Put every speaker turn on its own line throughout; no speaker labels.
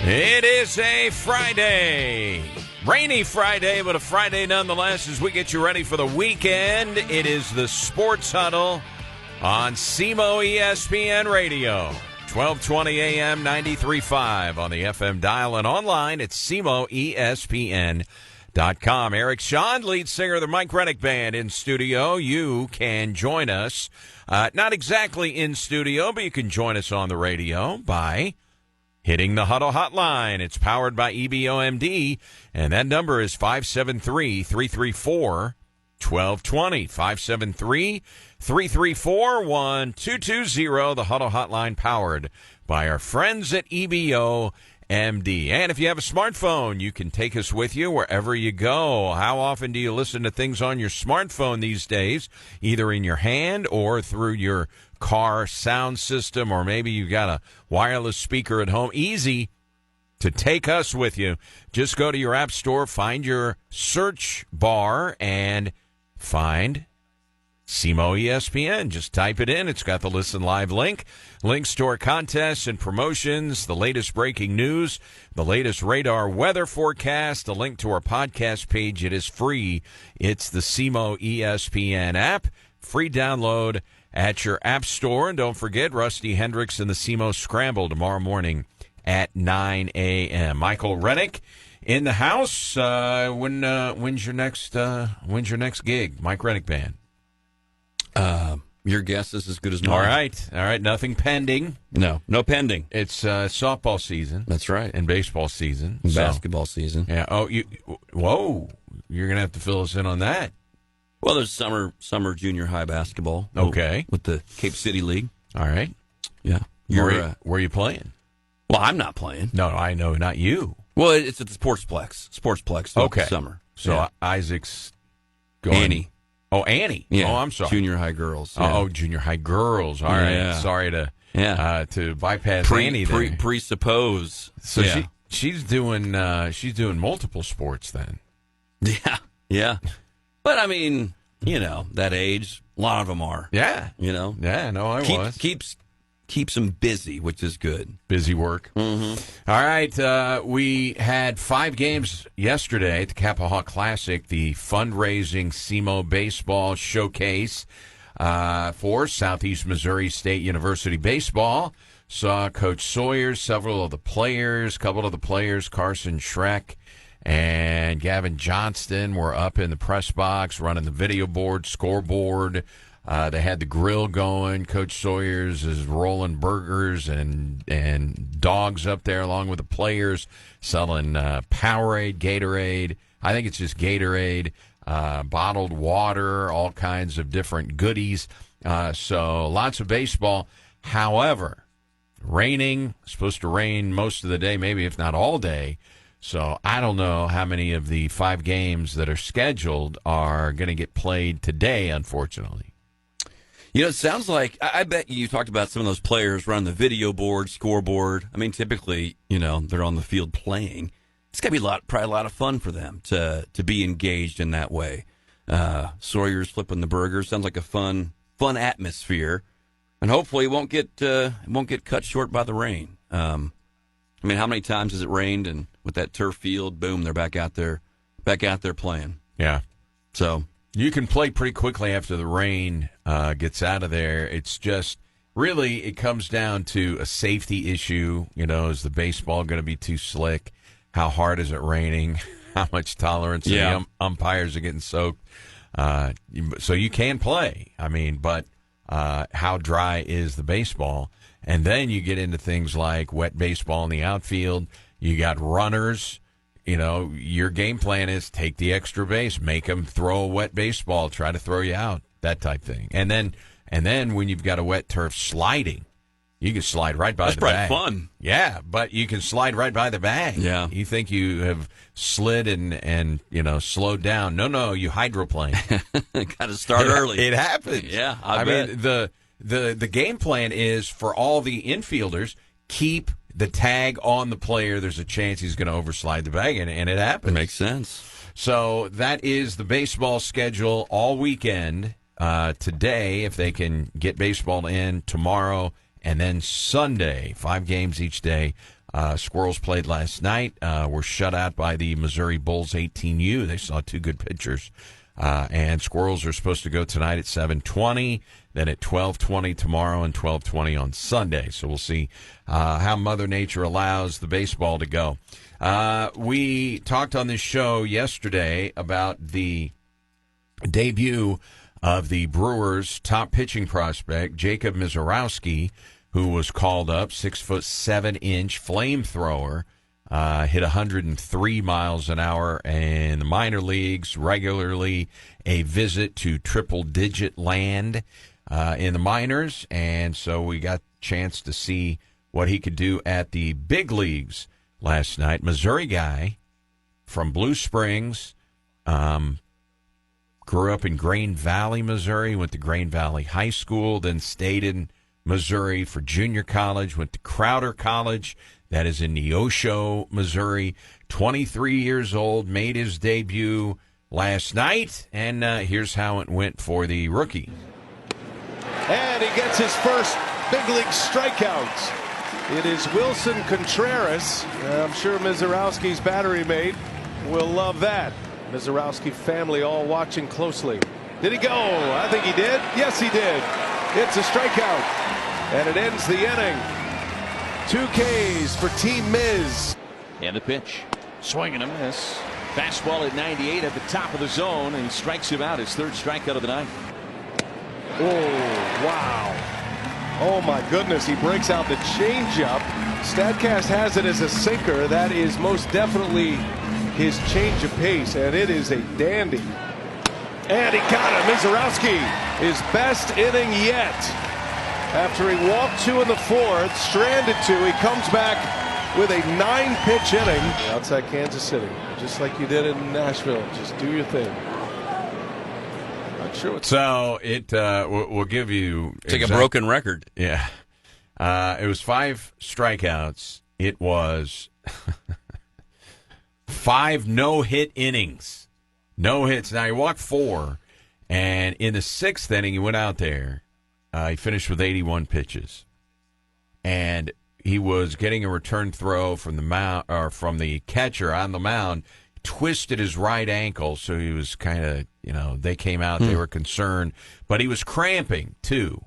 It is a Friday. Rainy Friday, but a Friday nonetheless as we get you ready for the weekend. It is the Sports Huddle on SEMO ESPN Radio. 1220 AM, 93.5 on the FM dial and online at SEMOESPN.com. Eric Shawn, lead singer of the Mike Rennick Band, in studio. You can join us, not exactly in studio, but you can join us on the radio by hitting the Huddle hotline. It's powered by EBOMD, and that number is 573-334-1220. 573-334-1220. The Huddle hotline powered by our friends at EBOMD. And if you have a smartphone, you can take us with you wherever you go. How often do you listen to things on your smartphone these days, either in your hand or through your car sound system, or maybe you've got a wireless speaker at home? Easy to take us with you. Just go to your app store, find your search bar, and find SEMO ESPN. Just type it in. It's got the Listen Live link, links to our contests and promotions, the latest breaking news, the latest radar weather forecast, a link to our podcast page. It is free. It's the SEMO ESPN app. Free download at your app store. And don't forget, Rusty Hendricks and the SEMO Scramble tomorrow morning at 9 a.m. Michael Rennick in the house. When's your next gig, Mike Rennick Band?
Your guess is as good as mine.
All right. Nothing pending.
No pending.
It's softball season.
That's right.
And baseball season.
And basketball season.
Yeah. Oh, you're gonna have to fill us in on that.
Well, there's summer junior high basketball.
Okay.
With the Cape City League.
All right.
Yeah.
Where are you playing?
Well, I'm not playing.
No, I know, not you.
Well, it's at the Sportsplex.
Okay.
Summer.
So
yeah.
Isaac's going.
Annie.
Oh, Annie.
Yeah.
Oh, I'm sorry.
Junior high girls. Yeah.
Oh, junior high girls. All right. Sorry to bypass Annie there.
Presuppose.
So she's doing multiple sports then.
Yeah. Yeah. But I mean, that age, a lot of them are.
Yeah.
Yeah,
no, I was.
Keeps them busy, which is good.
Busy work.
Mm-hmm.
All right. We had 5 games yesterday at the Kapahawk Classic, the fundraising SEMO baseball showcase for Southeast Missouri State University baseball. Saw Coach Sawyers, couple of the players, Carson Schreck and Gavin Johnston were up in the press box running the video board, scoreboard. They had the grill going. Coach Sawyers is rolling burgers and dogs up there along with the players, selling Powerade, Gatorade. I think it's just Gatorade, bottled water, all kinds of different goodies. So lots of baseball. However, raining, supposed to rain most of the day, maybe if not all day. So I don't know how many of the 5 games that are scheduled are going to get played today, unfortunately.
It sounds like, I bet you talked about some of those players running the video board, scoreboard. I mean, typically, they're on the field playing. It's got to be probably a lot of fun for them to be engaged in that way. Sawyer's flipping the burgers. Sounds like a fun atmosphere. And hopefully it won't get cut short by the rain. I mean, how many times has it rained? And with that turf field, boom, they're back out there playing.
Yeah.
So
you can play pretty quickly after the rain gets out of there. It's just really it comes down to a safety issue. Is the baseball going to be too slick? How hard is it raining? How much tolerance?
Yeah.
The umpires are getting soaked. So you can play. I mean, but how dry is the baseball? And then you get into things like wet baseball in the outfield. You got runners. Your game plan is take the extra base, make them throw a wet baseball, try to throw you out, that type thing. And then when you've got a wet turf, sliding, you can slide right by the bag.
That's probably fun.
Yeah, but you can slide right by the bag.
Yeah.
You think you have slid and slowed down. No, you hydroplane.
Got to start early.
It happens.
Yeah,
I mean, the game plan is for all the infielders, keep the tag on the player. There's a chance he's going to overslide the bag, and it happens.
Makes sense.
So that is the baseball schedule all weekend. Today, if they can get baseball in tomorrow, and then Sunday, 5 games each day. Squirrels played last night. Were shut out by the Missouri Bulls 18U. They saw two good pitchers. And Squirrels are supposed to go tonight at 7:20, then at 12:20 tomorrow, and 12:20 on Sunday. So we'll see how Mother Nature allows the baseball to go. We talked on this show yesterday about the debut of the Brewers' top pitching prospect, Jacob Misiorowski, who was called up, 6'7" flamethrower. Hit 103 miles an hour in the minor leagues, regularly a visit to triple-digit land in the minors, and so we got a chance to see what he could do at the big leagues last night. Missouri guy from Blue Springs, grew up in Grain Valley, Missouri, went to Grain Valley High School, then stayed in Missouri for junior college, went to Crowder College, that is in Neosho, Missouri. 23 years old, made his debut last night, and here's how it went for the rookie.
And he gets his first big league strikeout. It is Wilson Contreras. I'm sure Misiorowski's battery mate will love that. Misiorowski family all watching closely. Did he go? I think he did. Yes, he did. It's a strikeout, and it ends the inning. 2 Ks for Team Miz.
And the pitch. Swing and a miss. Fastball at 98 at the top of the zone, and he strikes him out, his third strikeout of the night.
Oh, wow. Oh, my goodness. He breaks out the changeup. StatCast has it as a sinker. That is most definitely his change of pace, and it is a dandy. And he got him. Misiorowski, his best inning yet. After he walked 2 in the 4th, stranded 2, he comes back with a 9-pitch inning outside Kansas City, just like you did in Nashville. Just do your thing. Not sure what's
So it we'll give you
It's like a broken record.
Yeah, it was 5 strikeouts. It was 5 no-hit innings, no hits. Now he walked 4, and in the 6th inning he went out there. He finished with 81 pitches, and he was getting a return throw from the mound or from the catcher on the mound. Twisted his right ankle, so he was kind of, they came out, they were concerned, but he was cramping too.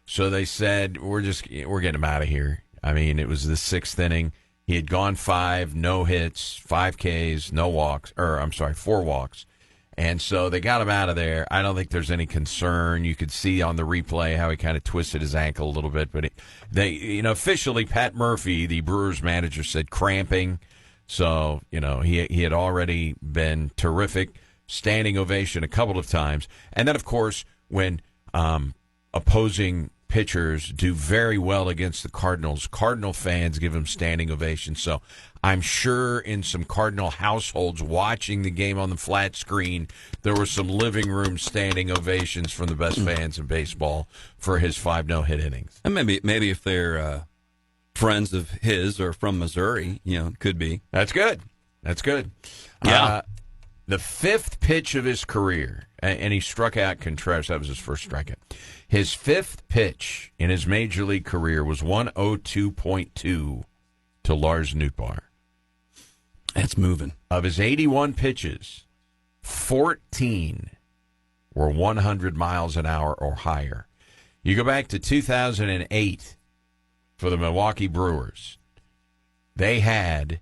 So they said, we're getting him out of here. I mean, it was the 6th inning. He had gone 5, no hits, 5 Ks, no walks, 4 walks. And so they got him out of there. I don't think there's any concern. You could see on the replay how he kind of twisted his ankle a little bit. But officially, Pat Murphy, the Brewers manager, said cramping. So, he had already been terrific. Standing ovation a couple of times. And then, of course, when opposing pitchers do very well against the Cardinals, Cardinal fans give them standing ovations. So I'm sure in some Cardinal households watching the game on the flat screen, there were some living room standing ovations from the best fans in baseball for his 5 no-hit innings.
And maybe if they're friends of his or from Missouri, could be.
That's good. That's good.
Yeah.
The 5th pitch of his career, and he struck out Contreras. That was his first strikeout. His 5th pitch in his major league career was 102.2 to Lars Nootbaar.
That's moving.
Of his 81 pitches, 14 were 100 miles an hour or higher. You go back to 2008 for the Milwaukee Brewers. They had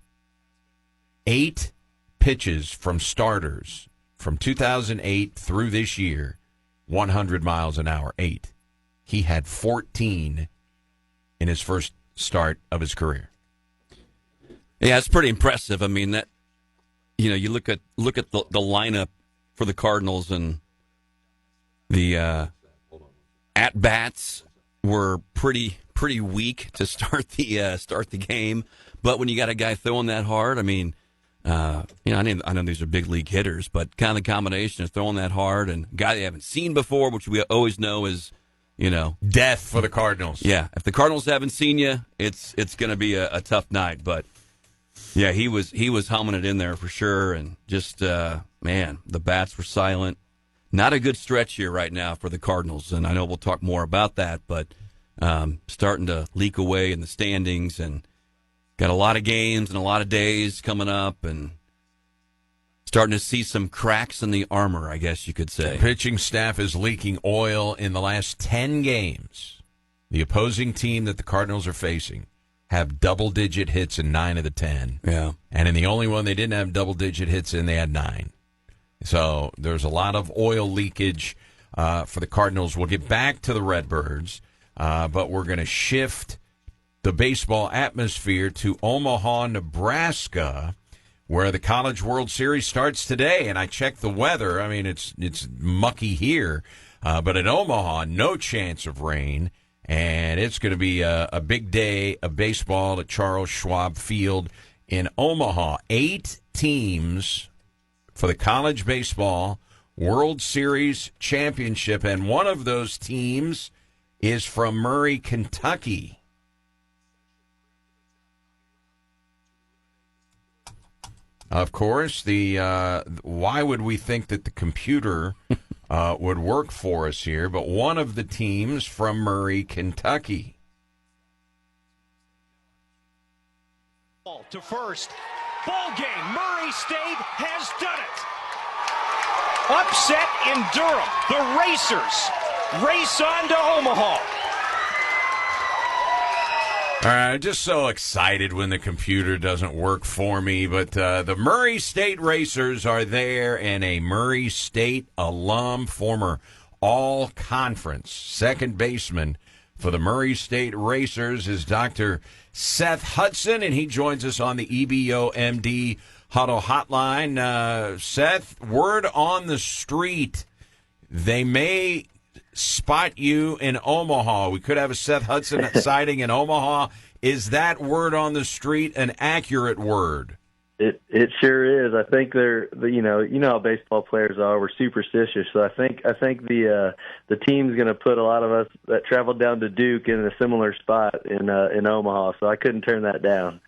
8 pitches from starters from 2008 through this year, 100 miles an hour, 8. He had 14 in his first start of his career.
Yeah, it's pretty impressive. I mean, that you look at the lineup for the Cardinals, and the at bats were pretty weak to start the game. But when you got a guy throwing that hard, I mean, I know these are big league hitters, but kind of the combination of throwing that hard and a guy they haven't seen before, which we always know is,
death for the Cardinals.
Yeah, if the Cardinals haven't seen you, it's going to be a tough night. But yeah, he was humming it in there for sure, and just man, the bats were silent. Not a good stretch here right now for the Cardinals, and I know we'll talk more about that, but starting to leak away in the standings, and Got a lot of games and a lot of days coming up, and starting to see some cracks in the armor, I guess you could say.
The pitching staff is leaking oil in the last 10 games. The opposing team that the Cardinals are facing have double-digit hits in 9 of the 10.
Yeah.
And in the only one they didn't have double-digit hits in, they had 9. So there's a lot of oil leakage for the Cardinals. We'll get back to the Redbirds, but we're going to shift the baseball atmosphere to Omaha, Nebraska, where the College World Series starts today. And I checked the weather. I mean, it's mucky here, but in Omaha, no chance of rain. And it's going to be a big day of baseball at Charles Schwab Field in Omaha. 8 teams for the College Baseball World Series Championship, and one of those teams is from Murray, Kentucky. Of course, why would we think that the computer would work for us here? But one of the teams from Murray, Kentucky.
To first. Ball game. Murray State has done it. Upset in Durham. The Racers race on to Omaha.
All right, I'm just so excited when the computer doesn't work for me, but the Murray State Racers are there, and a Murray State alum, former all-conference second baseman for the Murray State Racers is Dr. Seth Hudson, and he joins us on the EBO MD Huddle Hotline. Seth, word on the street, they may spot you in Omaha. We could have a Seth Hudson sighting in Omaha. Is that word on the street an accurate word?
It sure is. I think you know how baseball players are. We're superstitious, so I think the team's going to put a lot of us that traveled down to Duke in a similar spot in Omaha. So I couldn't turn that down.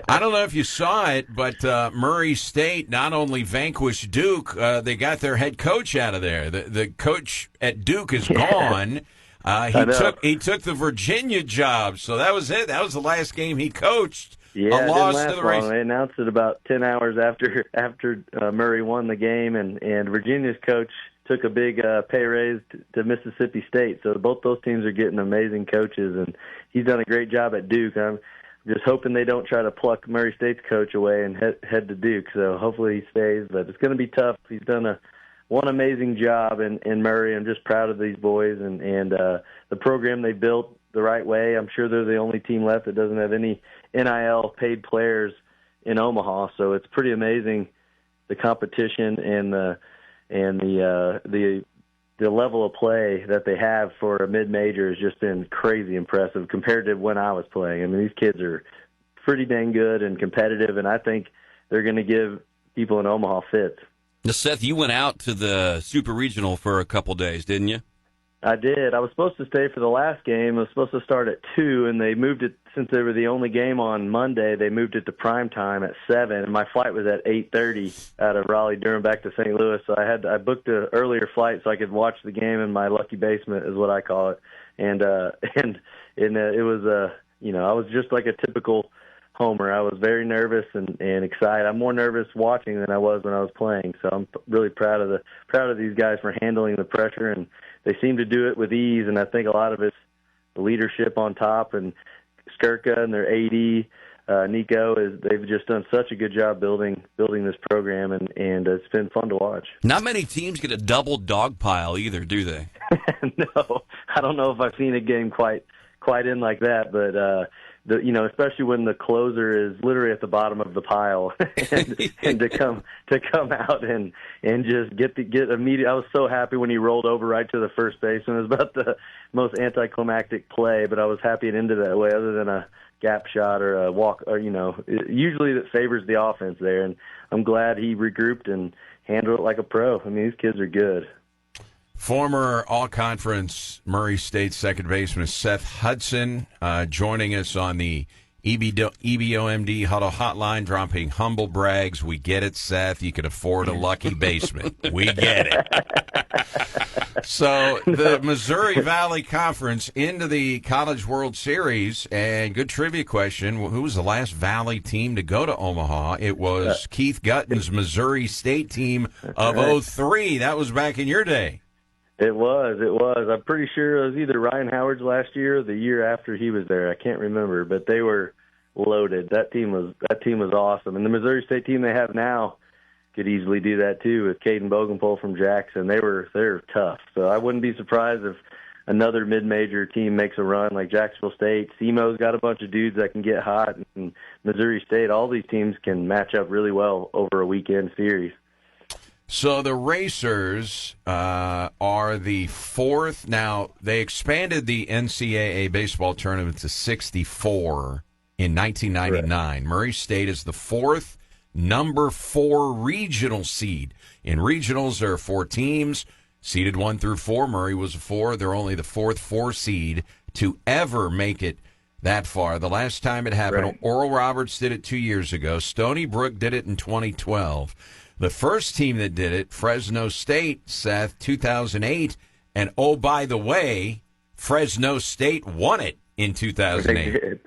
I don't know if you saw it, but Murray State not only vanquished Duke, they got their head coach out of there. The coach at Duke is gone. He took the Virginia job, so that was it. That was the last game he coached.
Yeah,
a loss
it didn't last
to the
long.
race.
They announced it about 10 hours after Murray won the game, and Virginia's coach took a big pay raise to Mississippi State. So both those teams are getting amazing coaches, and he's done a great job at Duke. I'm just hoping they don't try to pluck Murray State's coach away and head to Duke. So hopefully he stays, but it's going to be tough. He's done one amazing job in Murray. I'm just proud of these boys and the program they built the right way. I'm sure they're the only team left that doesn't have any NIL paid players in Omaha, so it's pretty amazing, the competition and the level of play that they have for a mid-major has just been crazy impressive compared to when I was playing. I mean, these kids are pretty dang good and competitive, and I think they're going to give people in Omaha fits.
Now, Seth, you went out to the Super Regional for a couple days, didn't you?
I did. I was supposed to stay for the last game. It was supposed to start at 2, and they moved it, since they were the only game on Monday, they moved it to prime time at 7, and my flight was at 8:30 out of Raleigh-Durham back to St. Louis, so I booked an earlier flight so I could watch the game in my lucky basement is what I call it. And it was, I was just like a typical homer. I was very nervous and excited. I'm more nervous watching than I was when I was playing, so I'm really proud of these guys for handling the pressure, and they seem to do it with ease, and I think a lot of it's the leadership on top, and Skirka and their AD, Nico, they've just done such a good job building this program, and it's been fun to watch.
Not many teams get a double dog pile either, do they?
No, I don't know if I've seen a game quite in like that, but especially when the closer is literally at the bottom of the pile, and to come out and just get immediate. I was so happy when he rolled over right to the first baseman. It was about the most anticlimactic play, but I was happy it ended that way, other than a gap shot or a walk, or usually that favors the offense there. And I'm glad he regrouped and handled it like a pro. I mean, these kids are good.
Former all-conference Murray State second baseman Seth Hudson joining us on the EBOMD Huddle Hotline dropping humble brags. We get it, Seth. You can afford a lucky basement. We get it. So the Missouri Valley Conference into the College World Series. And good trivia question. Who was the last Valley team to go to Omaha? It was Keith Gutton's Missouri State team of '03. That was back in your day.
It was. I'm pretty sure it was either Ryan Howard's last year or the year after he was there. I can't remember, but they were loaded. That team was awesome. And the Missouri State team they have now could easily do that too with Caden Bogenpole from Jackson. They're tough. So I wouldn't be surprised if another mid-major team makes a run like Jacksonville State. SEMO's got a bunch of dudes that can get hot, and Missouri State, all these teams can match up really well over a weekend series.
So the Racers are the fourth. Now, they expanded the NCAA baseball tournament to 64 in 1999. Right. Murray State is the fourth, number 4 regional seed. In regionals, there are 4 teams, seeded 1 through 4. Murray was a 4. They're only the fourth 4 seed to ever make it that far. The last time it happened, right. Oral Roberts did it 2 years ago. Stony Brook did it in 2012. The first team that did it, Fresno State, Seth, 2008. And, oh, by the way, Fresno State won it in 2008.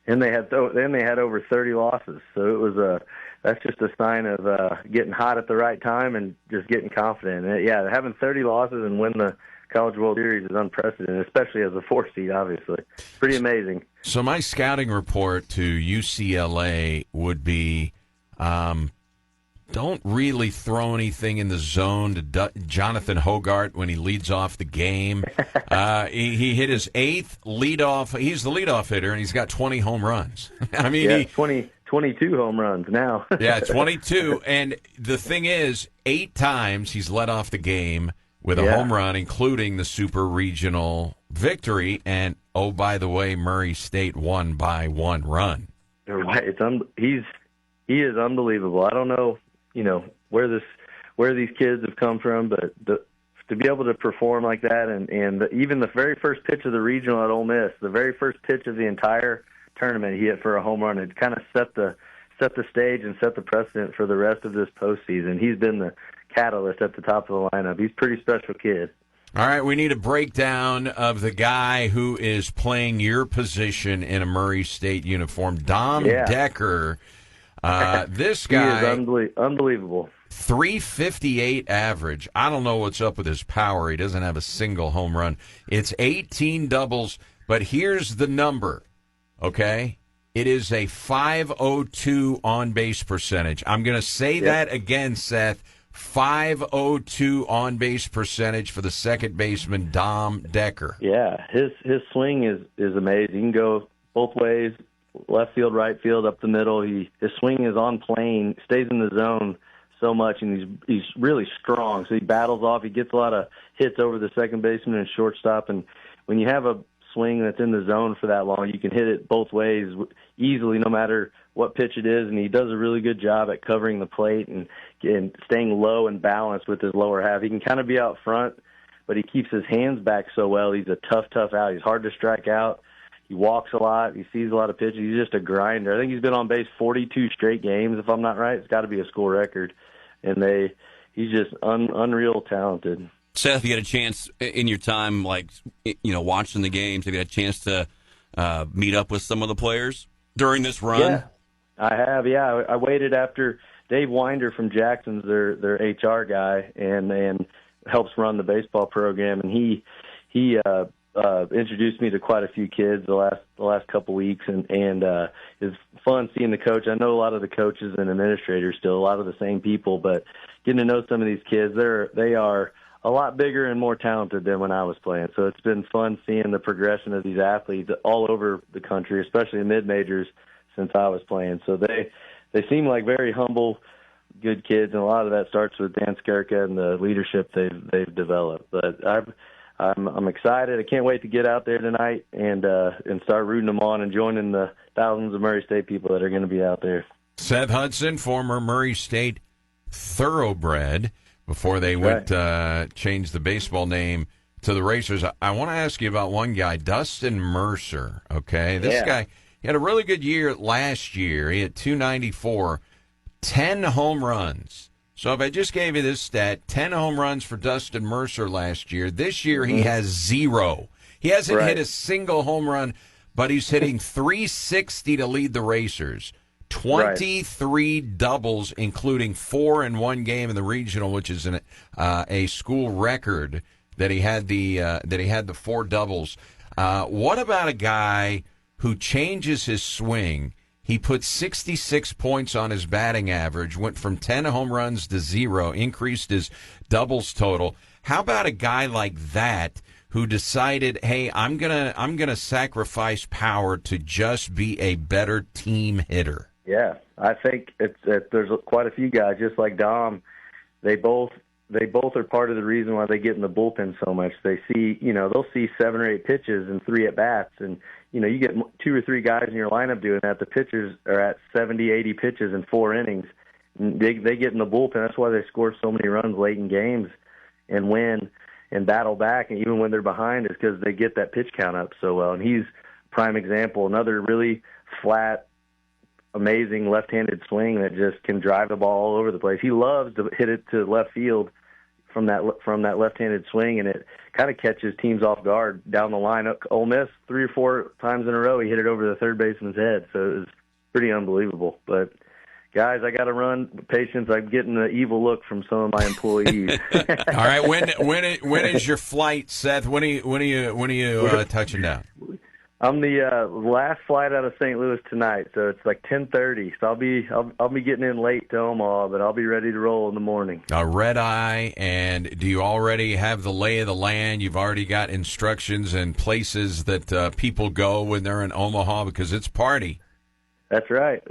And they had over 30 losses. So it was that's just a sign of getting hot at the right time and just getting confident. And, yeah, having 30 losses and win the College World Series is unprecedented, especially as a 4 seed, obviously. Pretty amazing.
So my scouting report to UCLA would be don't really throw anything in the zone to Jonathan Hogart when he leads off the game. He hit his 8th leadoff. He's the leadoff hitter, and he's got 20 home runs. I mean,
22 home runs now.
Yeah, 22. And the thing is, 8 times he's led off the game with a home run, including the super regional victory. And, oh, by the way, Murray State won by 1 run.
He is unbelievable. I don't know, where these kids have come from, but to be able to perform like that, and even the very first pitch of the regional at Ole Miss, the very first pitch of the entire tournament, he hit for a home run. It kind of set the stage and set the precedent for the rest of this postseason. He's been the catalyst at the top of the lineup. He's a pretty special kid.
All right, we need a breakdown of the guy who is playing your position in a Murray State uniform, Dom Decker. This guy
he is unbelievable.
358 average. I don't know what's up with his power. He doesn't have a single home run. It's 18 doubles, but here's the number, okay? It is a 502 on-base percentage. I'm going to say that again, Seth. 502 on-base percentage for the second baseman, Dom Decker.
Yeah, his swing is amazing. He can go both ways. Left field, right field, up the middle. His swing is on plane, stays in the zone so much, and he's really strong. So he battles off. He gets a lot of hits over the second baseman and shortstop. And when you have a swing that's in the zone for that long, you can hit it both ways easily, no matter what pitch it is. And he does a really good job at covering the plate and staying low and balanced with his lower half. He can kind of be out front, but he keeps his hands back so well. He's a tough out. He's hard to strike out. He walks a lot. He sees a lot of pitches. He's just a grinder. I think he's been on base 42 straight games, if I'm not right. It's got to be a school record. And he's just unreal talented.
Seth, you had a chance in your time, watching the games, have you had a chance to meet up with some of the players during this run?
Yeah, I have. Yeah, I waited after Dave Winder from Jackson's their HR guy and helps run the baseball program, and he introduced me to quite a few kids the last couple weeks, and it's fun seeing the coach. I know a lot of the coaches and administrators still, a lot of the same people, but getting to know some of these kids, they are a lot bigger and more talented than when I was playing. So it's been fun seeing the progression of these athletes all over the country, especially in mid-majors since I was playing. So they seem like very humble, good kids, and a lot of that starts with Dan Skerka and the leadership they've developed. But I'm excited. I can't wait to get out there tonight and start rooting them on and joining the thousands of Murray State people that are going to be out there.
Seth Hudson, former Murray State thoroughbred, before they went change the baseball name to the Racers. I want to ask you about one guy, Dustin Mercer. Okay, this guy. He had a really good year last year. He had 294, 10 home runs. So if I just gave you this stat, 10 home runs for Dustin Mercer last year. This year he has 0. He hasn't hit a single home run, but he's hitting 360 to lead the Racers. 23 doubles, including 4 in one game in the regional, which is a school record that he had the 4 doubles. What about a guy who changes his swing? He put 66 points on his batting average, went from 10 home runs to 0, increased his doubles total. How about a guy like that who decided, hey, I'm gonna sacrifice power to just be a better team hitter?
Yeah, I think there's quite a few guys just like Dom. They both are part of the reason why they get in the bullpen so much. They see, they'll see 7 or 8 pitches and 3 at bats, and you get 2 or 3 guys in your lineup doing that. The pitchers are at 70, 80 pitches in 4 innings. And they get in the bullpen. That's why they score so many runs late in games and win and battle back. And even when they're behind, is because they get that pitch count up so well. And he's a prime example. Another really flat, amazing left-handed swing that just can drive the ball all over the place. He loves to hit it to left field from that left-handed swing, and it kind of catches teams off guard down the line. Ole Miss 3 or 4 times in a row, he hit it over the third baseman's head, so it was pretty unbelievable. But guys, I got to run. Patience, I'm getting an evil look from some of my employees.
All right, when is your flight, Seth? When are you touching down?
I'm the last flight out of St. Louis tonight, so it's like 10:30. So I'll be getting in late to Omaha, but I'll be ready to roll in the morning.
A red eye, and do you already have the lay of the land? You've already got instructions and places that people go when they're in Omaha because it's party.
That's right.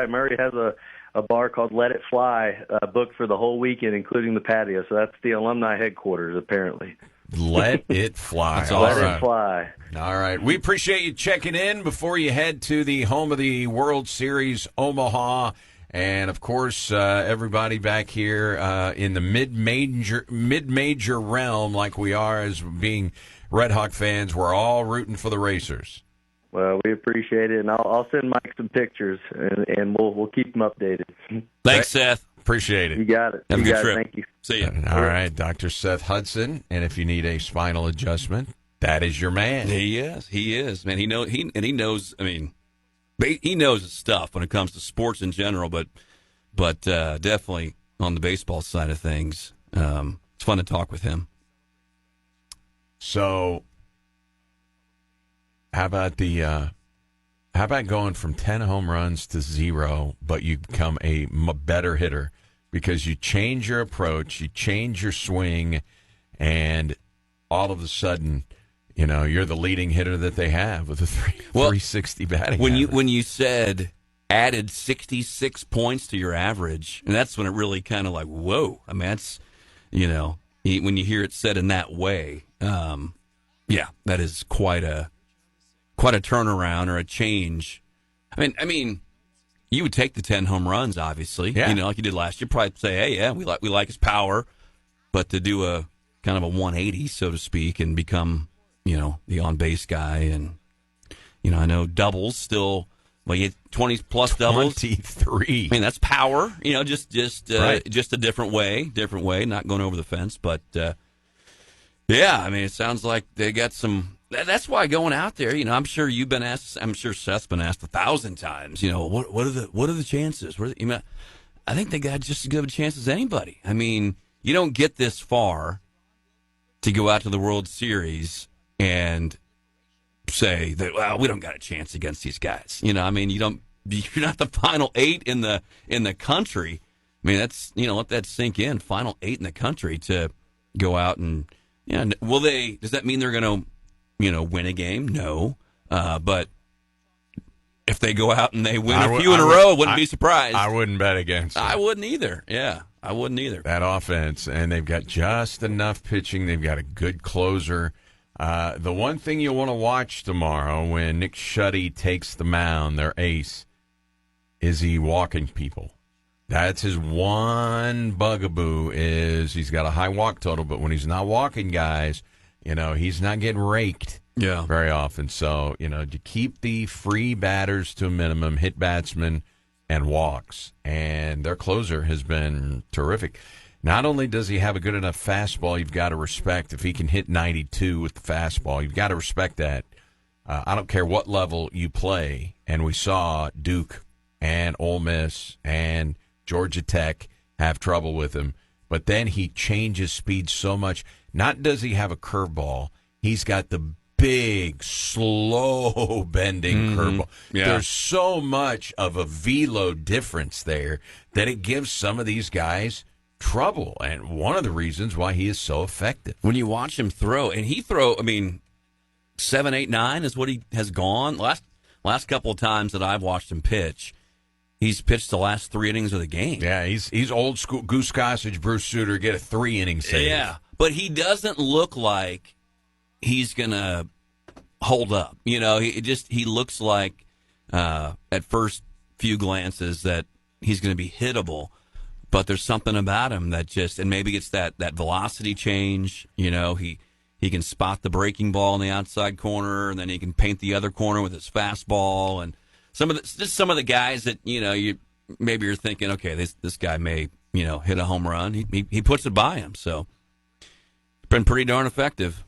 Murray has a bar called Let It Fly booked for the whole weekend, including the patio. So that's the alumni headquarters, apparently.
Let it fly.
That's
Let
awesome.
it fly.
All right. We appreciate you checking in before you head to the home of the World Series, Omaha. And, of course, everybody back here in the mid-major realm like we are as being Red Hawk fans, we're all rooting for the Racers.
Well, we appreciate it, and I'll send Mike some pictures, and we'll keep them updated.
Thanks, Seth.
Appreciate it.
You got it.
Have a good trip.
Thank you.
See ya.
All right, Dr. Seth Hudson. And if you need a spinal adjustment, that is your man.
He is, man. He knows. I mean, he knows his stuff when it comes to sports in general, but definitely on the baseball side of things, it's fun to talk with him.
So, how about going from 10 home runs to 0, but you become a better hitter because you change your approach, you change your swing, and all of a sudden, you're the leading hitter that they have with a 360 batting average.
When you said added 66 points to your average, and that's when it really kind of like, whoa. I mean, that's, when you hear it said in that way, that is quite a turnaround or a change. I mean, you would take the 10 home runs, obviously, like you did last year. Probably say, hey, yeah, we like his power, but to do a kind of a 180, so to speak, and become, the on base guy, and I know doubles still. Well, you get 20 plus doubles.
23.
I mean, that's power. Just
right.
Just a different way, not going over the fence, but I mean, it sounds like they got some. That's why going out there, I'm sure you've been asked. I'm sure Seth's been asked 1,000 times. What are the chances? I think they got just as good of a chance as anybody. I mean, you don't get this far to go out to the World Series and say that, well, we don't got a chance against these guys. I mean, you're not the final 8 in the country. I mean, that's let that sink in. Final 8 in the country to go out and does that mean they're going to win a game? No. But if they go out and they win a few in a row, I wouldn't be surprised.
I wouldn't bet against them.
I wouldn't either. Yeah, I wouldn't either.
That offense, and they've got just enough pitching. They've got a good closer. The one thing you'll want to watch tomorrow when Nick Schutte takes the mound, their ace, is he walking people. That's his one bugaboo is he's got a high walk total, but when he's not walking guys, He's not getting raked
Yeah.
very often. So, to keep the free batters to a minimum, hit batsmen and walks. And their closer has been terrific. Not only does he have a good enough fastball, you've got to respect if he can hit 92 with the fastball. You've got to respect that. I don't care what level you play. And we saw Duke and Ole Miss and Georgia Tech have trouble with him. But then he changes speed so much. Not does he have a curveball. He's got the big, slow bending curveball.
Yeah.
There's so much of a velo difference there that it gives some of these guys trouble. And one of the reasons why he is so effective.
When you watch him throw, and 7, 8, 9 is what he has gone. Last couple of times that I've watched him pitch, he's pitched the last 3 innings of the game.
Yeah, he's old school. Goose Gossage, Bruce Sutter get a 3-inning save.
Yeah, but he doesn't look like he's gonna hold up. He looks like at first few glances that he's going to be hittable. But there's something about him that and maybe it's that velocity change. He can spot the breaking ball in the outside corner, and then he can paint the other corner with his fastball. And some of the guys that you're thinking, okay, this guy may hit a home run. He puts it by him, so it's been pretty darn effective.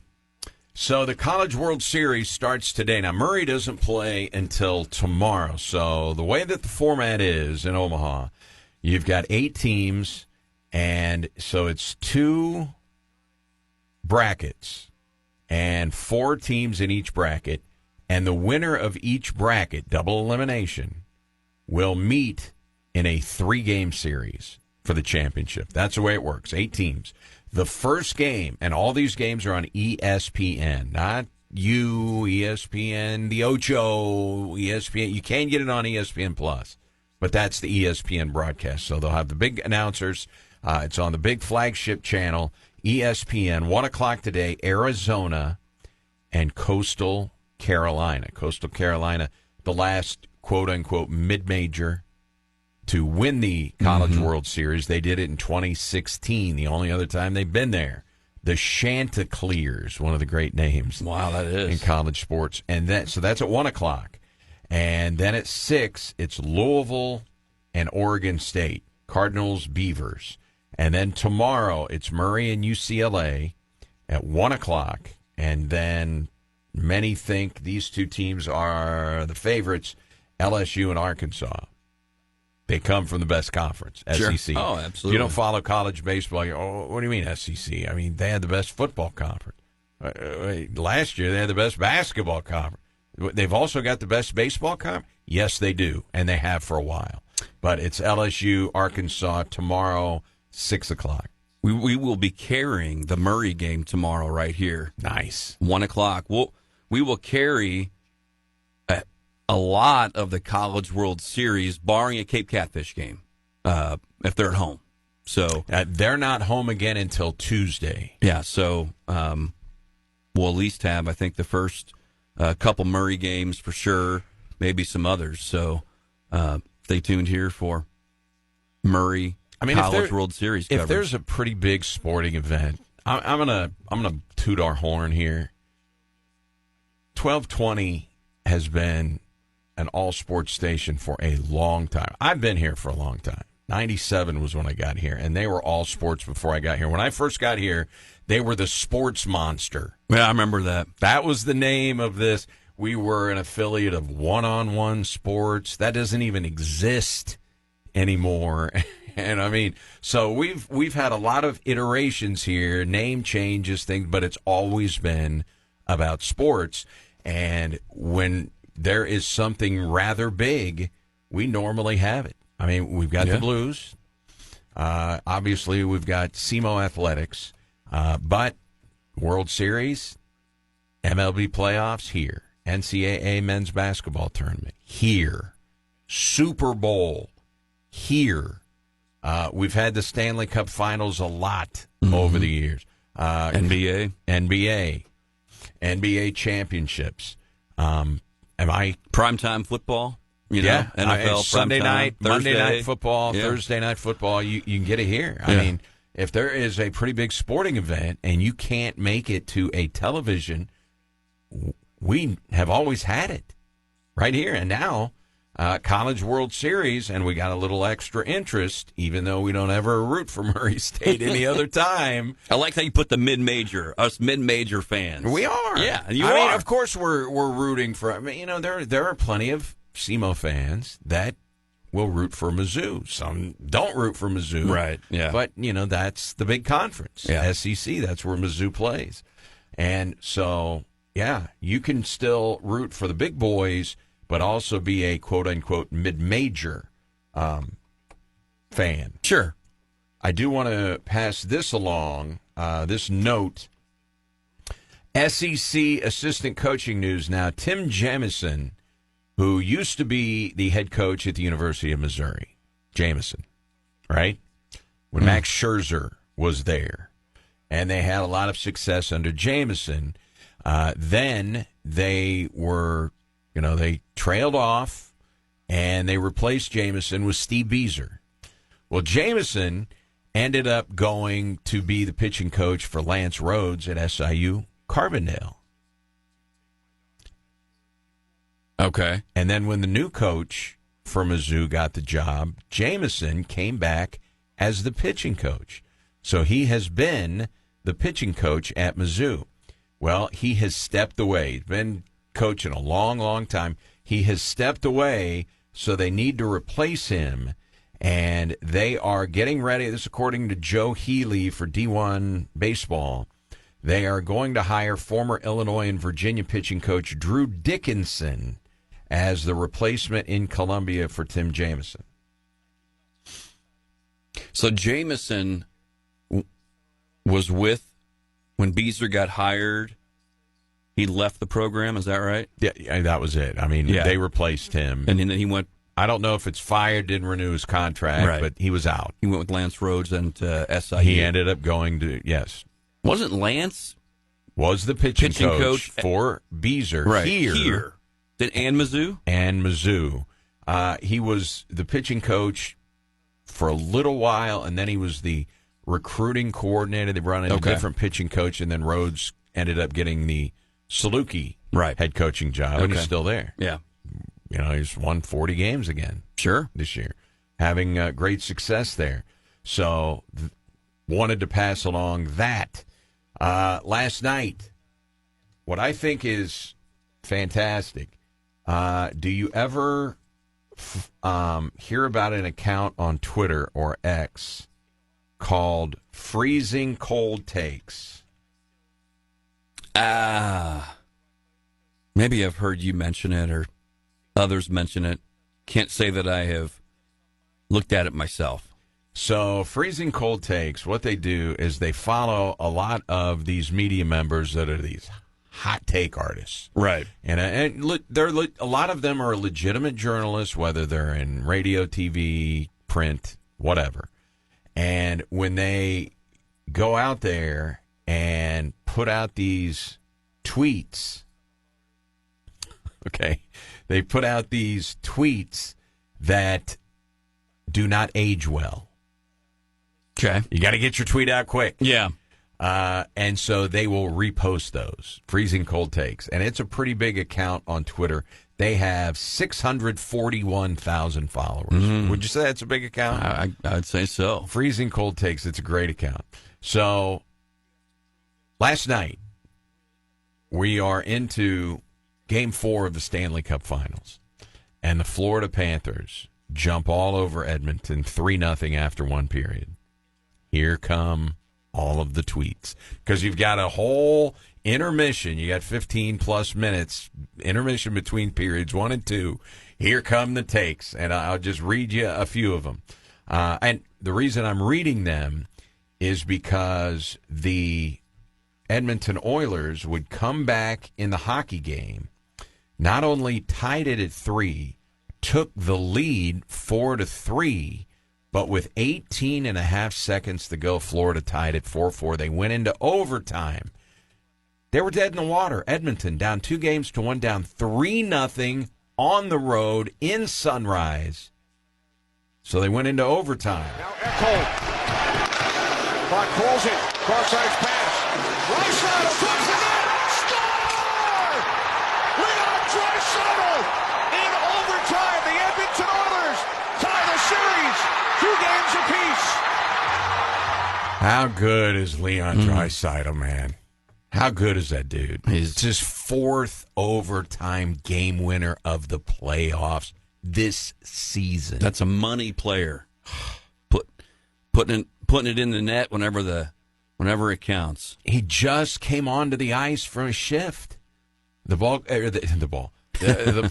So the College World Series starts today. Now Murray doesn't play until tomorrow. So the way that the format is in Omaha, you've got 8 teams, and so it's 2 brackets and 4 teams in each bracket, and the winner of each bracket, double elimination, will meet in a 3-game series for the championship. That's the way it works. 8 teams. The first game, and all these games are on ESPN, not ESPN, the Ocho, ESPN. You can get it on ESPN Plus. But that's the ESPN broadcast. So they'll have the big announcers. It's on the big flagship channel, ESPN, 1 o'clock today, Arizona and Coastal Carolina. Coastal Carolina, the last quote-unquote mid-major to win the College World Series. They did it in 2016, the only other time they've been there. The Chanticleers, one of the great names.
Wow, that is.
In college sports. And so that's at 1 o'clock. And then at 6, it's Louisville and Oregon State, Cardinals, Beavers. And then tomorrow, it's Murray and UCLA at 1 o'clock. And then many think these 2 teams are the favorites, LSU and Arkansas. They come from the best conference,
Sure.
SEC.
Oh, absolutely.
You don't follow college baseball. What do you mean SEC? I mean, they had the best football conference. Last year, they had the best basketball conference. They've also got the best baseball conference? Yes, they do, and they have for a while. But it's LSU, Arkansas, tomorrow, 6 o'clock.
We will be carrying the Murray game tomorrow right here.
Nice.
1 o'clock. We will carry a lot of the College World Series, barring a Cape Catfish game, if they're at home. So
they're not home again until Tuesday.
Yeah, so we'll at least have, I think, the first couple Murray games for sure, maybe some others. So stay tuned here for Murray College World Series coverage.
If there's a pretty big sporting event, I'm gonna toot our horn here. 1220 has been an all-sports station for a long time. I've been here for a long time. 97 was when I got here, and they were all sports before I got here. When I first got here, they were the Sports Monster.
Yeah, I remember that.
That was the name of this. We were an affiliate of One-on-One Sports. That doesn't even exist anymore. And I mean, so we've had a lot of iterations here, name changes, things, but it's always been about sports. And when there is something rather big, we normally have it. I mean, we've got the Blues. Obviously, we've got SEMO Athletics. But World Series, MLB playoffs here. NCAA men's basketball tournament here. Super Bowl here. We've had the Stanley Cup Finals a lot over the years. NBA championships. Am I
primetime football? NFL
Sunday
primetime,
night,
Thursday.
Monday night football,
Yeah.
Thursday night football. You can get it here. I mean, if there is a pretty big sporting event and you can't make it to a television, we have always had it right here. And now, College World Series, and we got a little extra interest, even though we don't ever root for Murray State any other time.
I like how you put the mid-major, us mid-major fans.
We are.
Yeah,
I mean, of course we're rooting for, I mean, there are plenty of SEMO fans that will root for Mizzou. Some don't root for Mizzou.
Right, yeah.
But, that's the big conference.
Yeah.
SEC, that's where Mizzou plays. And so, yeah, you can still root for the big boys, but also be a quote-unquote mid-major fan.
Sure.
I do want to pass this along, this note. SEC assistant coaching news now. Tim Jamison, who used to be the head coach at the University of Missouri. Jamison, right? When Max Scherzer was there. And they had a lot of success under Jamison. Then they were, they trailed off, and they replaced Jamison with Steve Beazer. Well, Jamison ended up going to be the pitching coach for Lance Rhodes at SIU Carbondale.
Okay.
And then when the new coach for Mizzou got the job, Jamison came back as the pitching coach. So he has been the pitching coach at Mizzou. Well, he has stepped away. He's been coaching a long, long time. He has stepped away, so they need to replace him. And they are getting ready. This according to Joe Healy for D1 Baseball. They are going to hire former Illinois and Virginia pitching coach Drew Dickinson as the replacement in Columbia for Tim Jamison.
So Jamison was with, when Beazer got hired, he left the program, is that right?
Yeah, that was it. I mean, they replaced him.
And then he went...
I don't know if it's fired, didn't renew his contract,
right.
But he was out.
He went with Lance Rhodes and SIU.
He ended up going to, yes.
Wasn't Lance...
Was the pitching coach for Beazer here.
And Mizzou?
And Mizzou. He was the pitching coach for a little while, and then he was the recruiting coordinator. They brought in a different pitching coach, and then Rhodes ended up getting the Saluki head coaching job, and he's still there.
Yeah.
He's won 40 games again.
Sure.
This year. Having great success there. So, wanted to pass along that. Last night, what I think is fantastic, do you ever hear about an account on Twitter or X called Freezing Cold Takes?
Maybe I've heard you mention it or others mention it. Can't say that I have looked at it myself.
So, Freezing Cold Takes, what they do is they follow a lot of these media members that are these hot take artists.
Right.
And a lot of them are legitimate journalists, whether they're in radio, TV, print, whatever. And when they go out there and put out these tweets, they put out these tweets that do not age well.
Okay.
You got to get your tweet out quick.
Yeah.
And so they will repost those, Freezing Cold Takes. And it's a pretty big account on Twitter. They have 641,000 followers. Mm-hmm. Would you say that's a big account?
I'd say so.
Freezing Cold Takes, it's a great account. So last night, we are into Game 4 of the Stanley Cup Finals. And the Florida Panthers jump all over Edmonton 3-0 after one period. Here come all of the tweets. Because you've got a whole intermission. You got 15-plus minutes, intermission between periods 1 and 2. Here come the takes. And I'll just read you a few of them. And the reason I'm reading them is because the Edmonton Oilers would come back in the hockey game, not only tied it at 3, took the lead 4-3, but with 18 and a half seconds to go, Florida tied at 4-4. They went into overtime. They were dead in the water. Edmonton down 2-1, down 3-0 on the road in Sunrise. So they went into overtime.
Now Ekholm.
Clock pulls it. Cross-ice pass. Draisaitl towards the net. Score! Leon Draisaitl in overtime. The Edmonton Oilers tie the series 2 games apiece.
How good is Leon Draisaitl, man? How good is that dude? It's his 4th overtime game winner of the playoffs this season.
That's a money player. Putting it in the net whenever it counts.
He just came onto the ice for a shift. The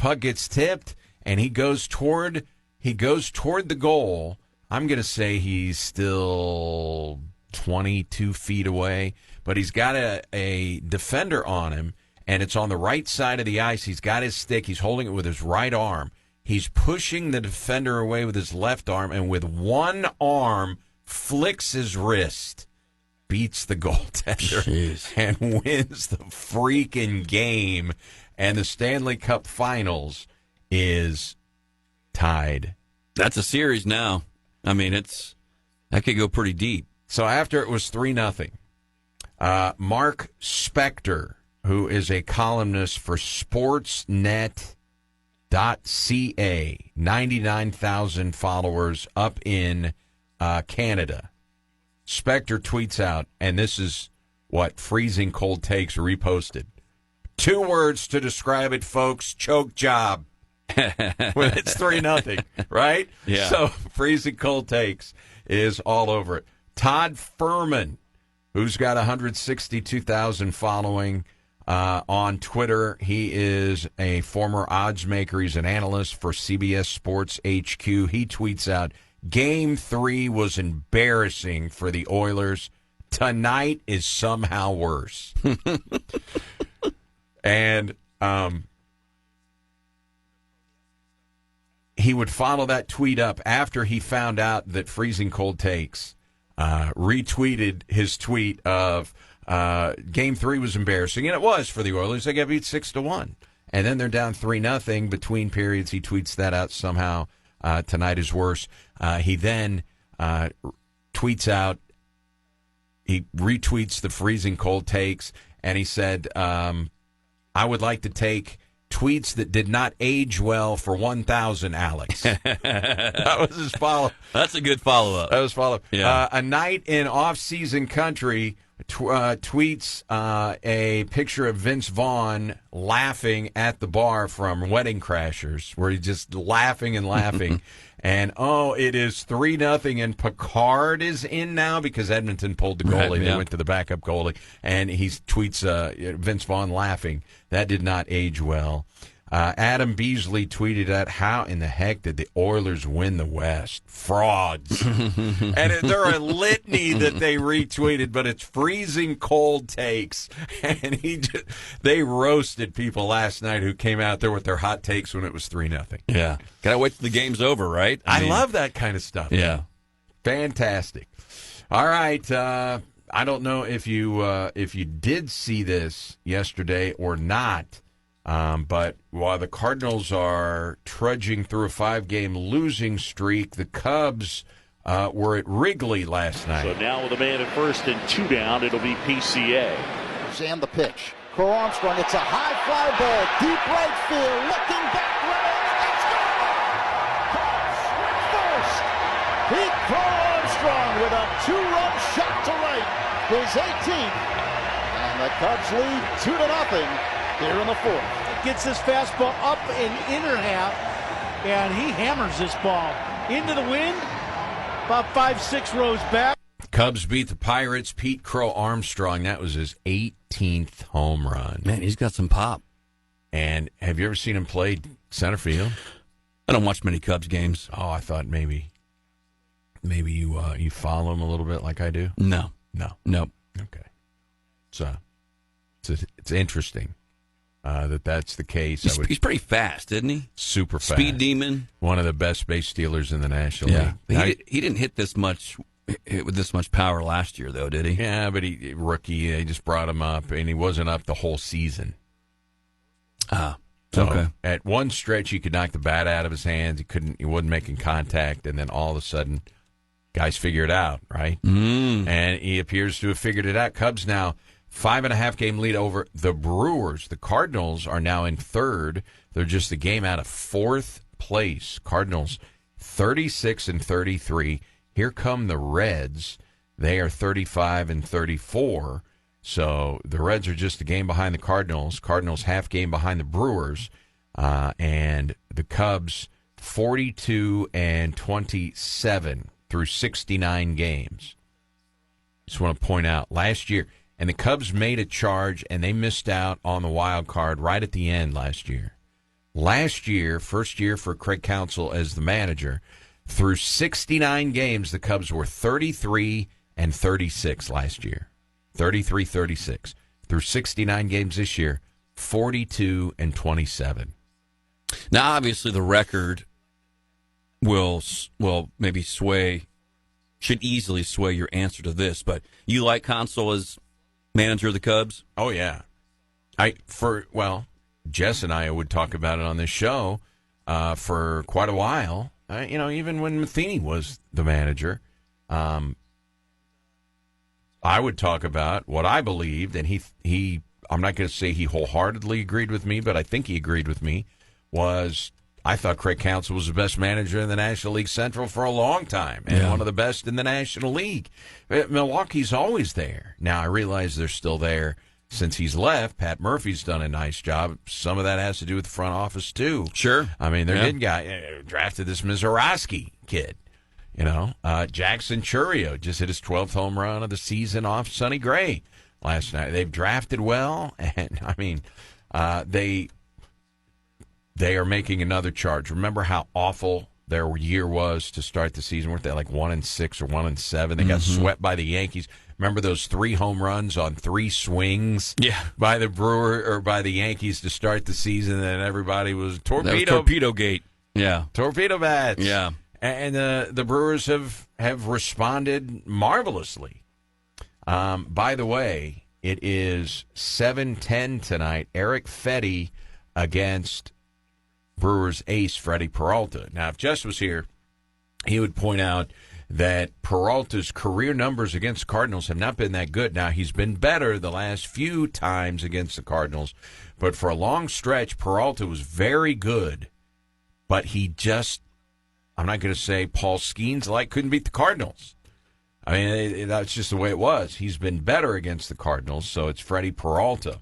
puck gets tipped, and he goes toward the goal. I'm going to say he's still 22 feet away, but he's got a defender on him, and it's on the right side of the ice. He's got his stick. He's holding it with his right arm. He's pushing the defender away with his left arm, and with one arm flicks his wrist, beats the goaltender, and wins the freaking game. And the Stanley Cup Finals is tied.
That's a series now. I mean, that could go pretty deep.
So after it was 3-0, Mark Spector, who is a columnist for Sportsnet.ca, 99,000 followers up in Canada. Spector tweets out, and this is what Freezing Cold Takes reposted. 2 words to describe it, folks. Choke job. When it's 3-0, right?
Yeah.
So Freezing Cold Takes is all over it. Todd Furman, who's got 162,000 following on Twitter. He is a former odds maker. He's an analyst for CBS Sports HQ. He tweets out, Game 3 was embarrassing for the Oilers. Tonight is somehow worse. And he would follow that tweet up after he found out that Freezing Cold Takes retweeted his tweet of Game 3 was embarrassing, and it was for the Oilers. They got beat 6-1, and then they're down 3-0 between periods. He tweets that out somehow. Tonight is worse. He then tweets out. He retweets the Freezing Cold Takes, and he said, "I would like to take tweets that did not age well for 1,000, Alex." That was his follow.
That's a good follow-up.
That was follow-up.
Yeah.
A night in off-season country tweets a picture of Vince Vaughn laughing at the bar from Wedding Crashers, where he's just laughing and laughing. And, it is 3-0, and Picard is in now because Edmonton pulled the goalie.
Right, yeah.
They went to the backup goalie, and he tweets Vince Vaughn laughing. That did not age well. Adam Beasley tweeted out, how in the heck did the Oilers win the West? Frauds. And they're a litany that they retweeted, but it's Freezing Cold Takes. And they roasted people last night who came out there with their hot takes when it was 3-0.
Yeah. Gotta wait till the game's over, right?
I love that kind of stuff.
Yeah.
Fantastic. All right. I don't know if you did see this yesterday or not. But while the Cardinals are trudging through a 5-game losing streak, the Cubs were at Wrigley last night.
So now with a man at first and 2 down, it'll be PCA.
And the pitch. Crow Armstrong, it's a high fly ball, deep right field, looking back, let's go! Cubs win first. Pete Crow Armstrong with a 2-run shot to right, his 18th. And the Cubs lead 2-0. Here in the 4th.
Gets this fastball up and inner half, and he hammers this ball into the wind, about 5-6 rows back.
Cubs beat the Pirates. Pete Crow Armstrong, that was his 18th home run.
Man, he's got some pop.
And have you ever seen him play center field?
I don't watch many Cubs games.
Oh, I thought maybe you follow him a little bit like I do.
No.
Okay. So it's interesting. That's the case.
He's pretty fast, isn't he?
Super fast.
Speed demon.
One of the best base stealers in the National League.
He didn't hit this much with this much power last year, though, did he?
Yeah, but rookie. They just brought him up, and he wasn't up the whole season.
Okay.
At one stretch, he could knock the bat out of his hands. He wasn't making contact, and then all of a sudden, Guys figure it out, right? And he appears to have figured it out. Cubs now 5.5 game lead over the Brewers. The Cardinals are now in third. They're just a game out of fourth place. Cardinals 36-33. Here come the Reds. They are 35-34. So the Reds are just a game behind the Cardinals. Cardinals half game behind the Brewers. And the Cubs 42-27 through 69 games. Just want to point out, last year, and the Cubs made a charge, and they missed out on the wild card right at the end last year. Last year, first year for Craig Counsell as the manager, through 69 games, the Cubs were 33-36 last year. 33-36. Through 69 games this year, 42-27.
Now, obviously, the record will maybe should easily sway your answer to this, but you like Counsell as manager of the Cubs?
Oh, yeah. Jess and I would talk about it on this show for quite a while. Even when Matheny was the manager, I would talk about what I believed, and he I'm not going to say he wholeheartedly agreed with me, but I think he agreed with me, was I thought Craig Counsell was the best manager in the National League Central for a long time, and one of the best in the National League. Milwaukee's always there. Now, I realize they're still there since he's left. Pat Murphy's done a nice job. Some of that has to do with the front office, too.
Sure.
I mean, their good guy drafted this Mizorowski kid. Jackson Churio just hit his 12th home run of the season off Sonny Gray last night. They've drafted well, and, I mean, they are making another charge. Remember how awful their year was to start the season? Weren't they like 1-6 or 1-7? They got swept by the Yankees. Remember those 3 home runs on 3 swings by the by the Yankees to start the season, and everybody was
torpedo gate. Yeah.
Torpedo bats.
Yeah.
And the Brewers have responded marvelously. By the way, it is 7:10 tonight. Eric Fetty against Brewers ace Freddie Peralta. Now, if Jess was here, he would point out that Peralta's career numbers against Cardinals have not been that good. Now, he's been better the last few times against the Cardinals, but for a long stretch, Peralta was very good, but he just, I'm not going to say Paul Skeens couldn't beat the Cardinals. I mean, that's just the way it was. He's been better against the Cardinals, so it's Freddie Peralta.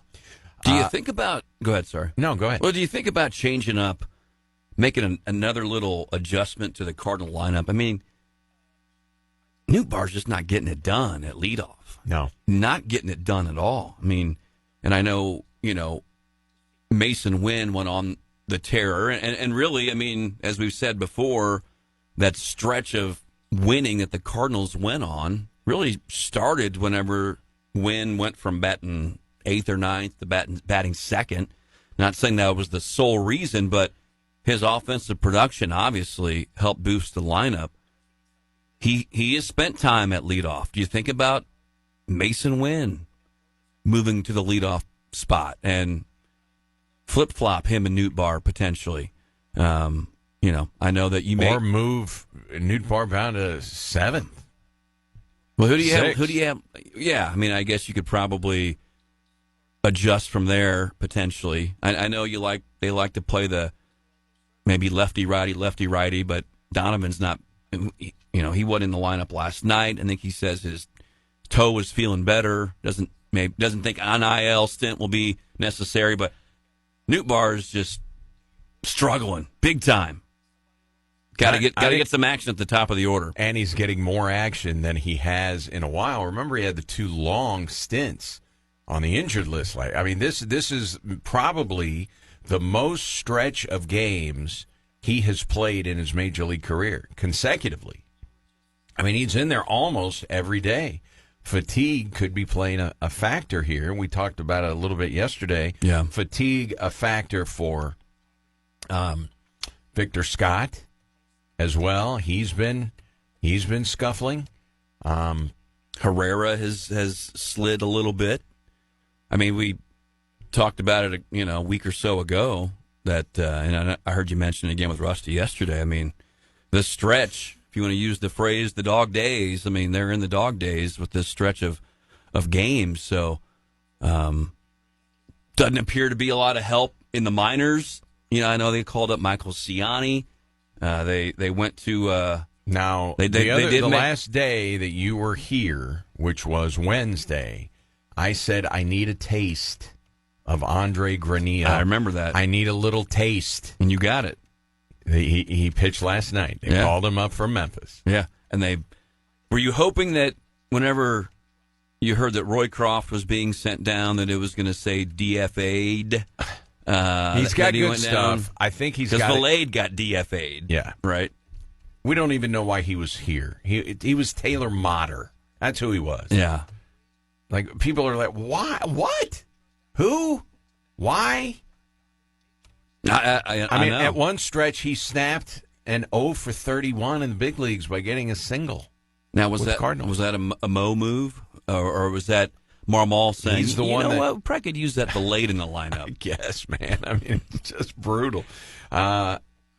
Do you think about... Go ahead, sorry.
No, go ahead.
Well, do you think about changing up, making another little adjustment to the Cardinal lineup? I mean, Nootbaar's just not getting it done at leadoff.
No.
Not getting it done at all. I mean, and I know, Mason Wynn went on the terror. And really, I mean, as we've said before, that stretch of winning that the Cardinals went on really started whenever Wynn went from batting 8th or 9th to batting second. Not saying that was the sole reason, but his offensive production obviously helped boost the lineup. He has spent time at leadoff. Do you think about Mason Wynn moving to the leadoff spot and flip-flop him and Nootbaar potentially? I know that you may...
Or move Nootbaar down to 7th.
Well, who do you have? Yeah, I mean, I guess you could probably adjust from there potentially. I know they like to play the maybe lefty righty, but Donovan's not. He wasn't in the lineup last night. I think he says his toe was feeling better. Doesn't think an IL stint will be necessary, but Nootbaar is just struggling big time. Got to get some action at the top of the order,
and he's getting more action than he has in a while. Remember, he had the 2 long stints on the injured list. I mean, this is probably the most stretch of games he has played in his major league career consecutively. I mean, he's in there almost every day. Fatigue could be playing a factor here. We talked about it a little bit yesterday.
Yeah.
Fatigue, a factor for Victor Scott as well. He's been scuffling.
Herrera has slid a little bit. I mean, we talked about it, a week or so ago. That and I heard you mention it again with Rusty yesterday. I mean, the stretch if you want to use the phrase, the dog days. I mean, they're in the dog days with this stretch of games. So, doesn't appear to be a lot of help in the minors. I know they called up Michael Ciani. They went to
now. The last day that you were here, which was Wednesday, I said I need a taste of Andre Granillo.
I remember that.
I need a little taste,
and you got it.
He pitched last night. They called him up from Memphis.
Yeah, and were you hoping that whenever you heard that Roycroft was being sent down, that it was going to say DFA'd?
He's got good stuff. I think he's got
because Valade got DFA'd.
Yeah,
right.
We don't even know why he was here. He was Taylor Motter. That's who he was.
Yeah.
Like, people are like, why? What? Who? Why?
I mean,
know. At one stretch, he snapped an 0 for 31 in the big leagues by getting a single.
Now, was that a Mo move? Or was that Marmol saying,
he's the one
what? Probably could use that Valade in the lineup.
I guess, man. I mean, it's just brutal.